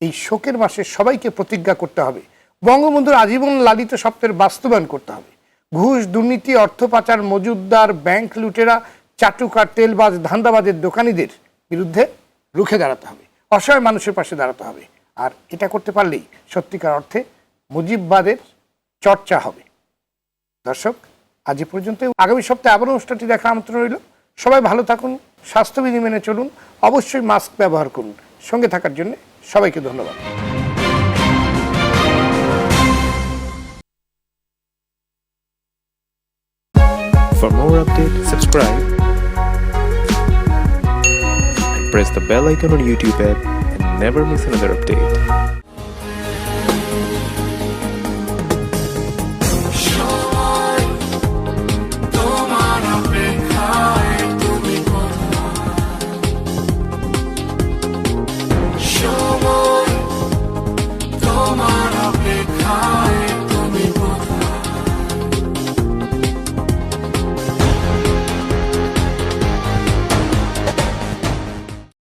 Speaker 1: এই শোকের মাসে সবাইকে প্রতিজ্ঞা করতে হবে বঙ্গবন্ধুর আজীবন লালিত স্বপ্নের বাস্তবায়ন করতে হবে। ঘুষ, দুর্নীতি, অর্থ পাচার, মজুদদার, ব্যাংক লুটেরা, চাটুকার, তেলবাজ, ধান্দাবাজের দোকানিদের বিরুদ্ধে রুখে দাঁড়াতে হবে, অসহায় মানুষের পাশে দাঁড়াতে হবে। আর এটা করতে পারলেই সত্যিকার অর্থে মুজিববাদের চর্চা হবে। দর্শক, আজ এ পর্যন্ত। আগামী সপ্তাহে আবার অনুষ্ঠানটি দেখার আমন্ত্রণ রইল। সবাই ভালো থাকুন, স্বাস্থ্যবিধি মেনে চলুন, অবশ্যই মাস্ক ব্যবহার করুন। সঙ্গে থাকার জন্য সবাইকে ধন্যবাদ।
Speaker 11: For more updates, subscribe and press the bell icon on YouTube app and never miss another update.
Speaker 12: তোমার অপেক্ষায়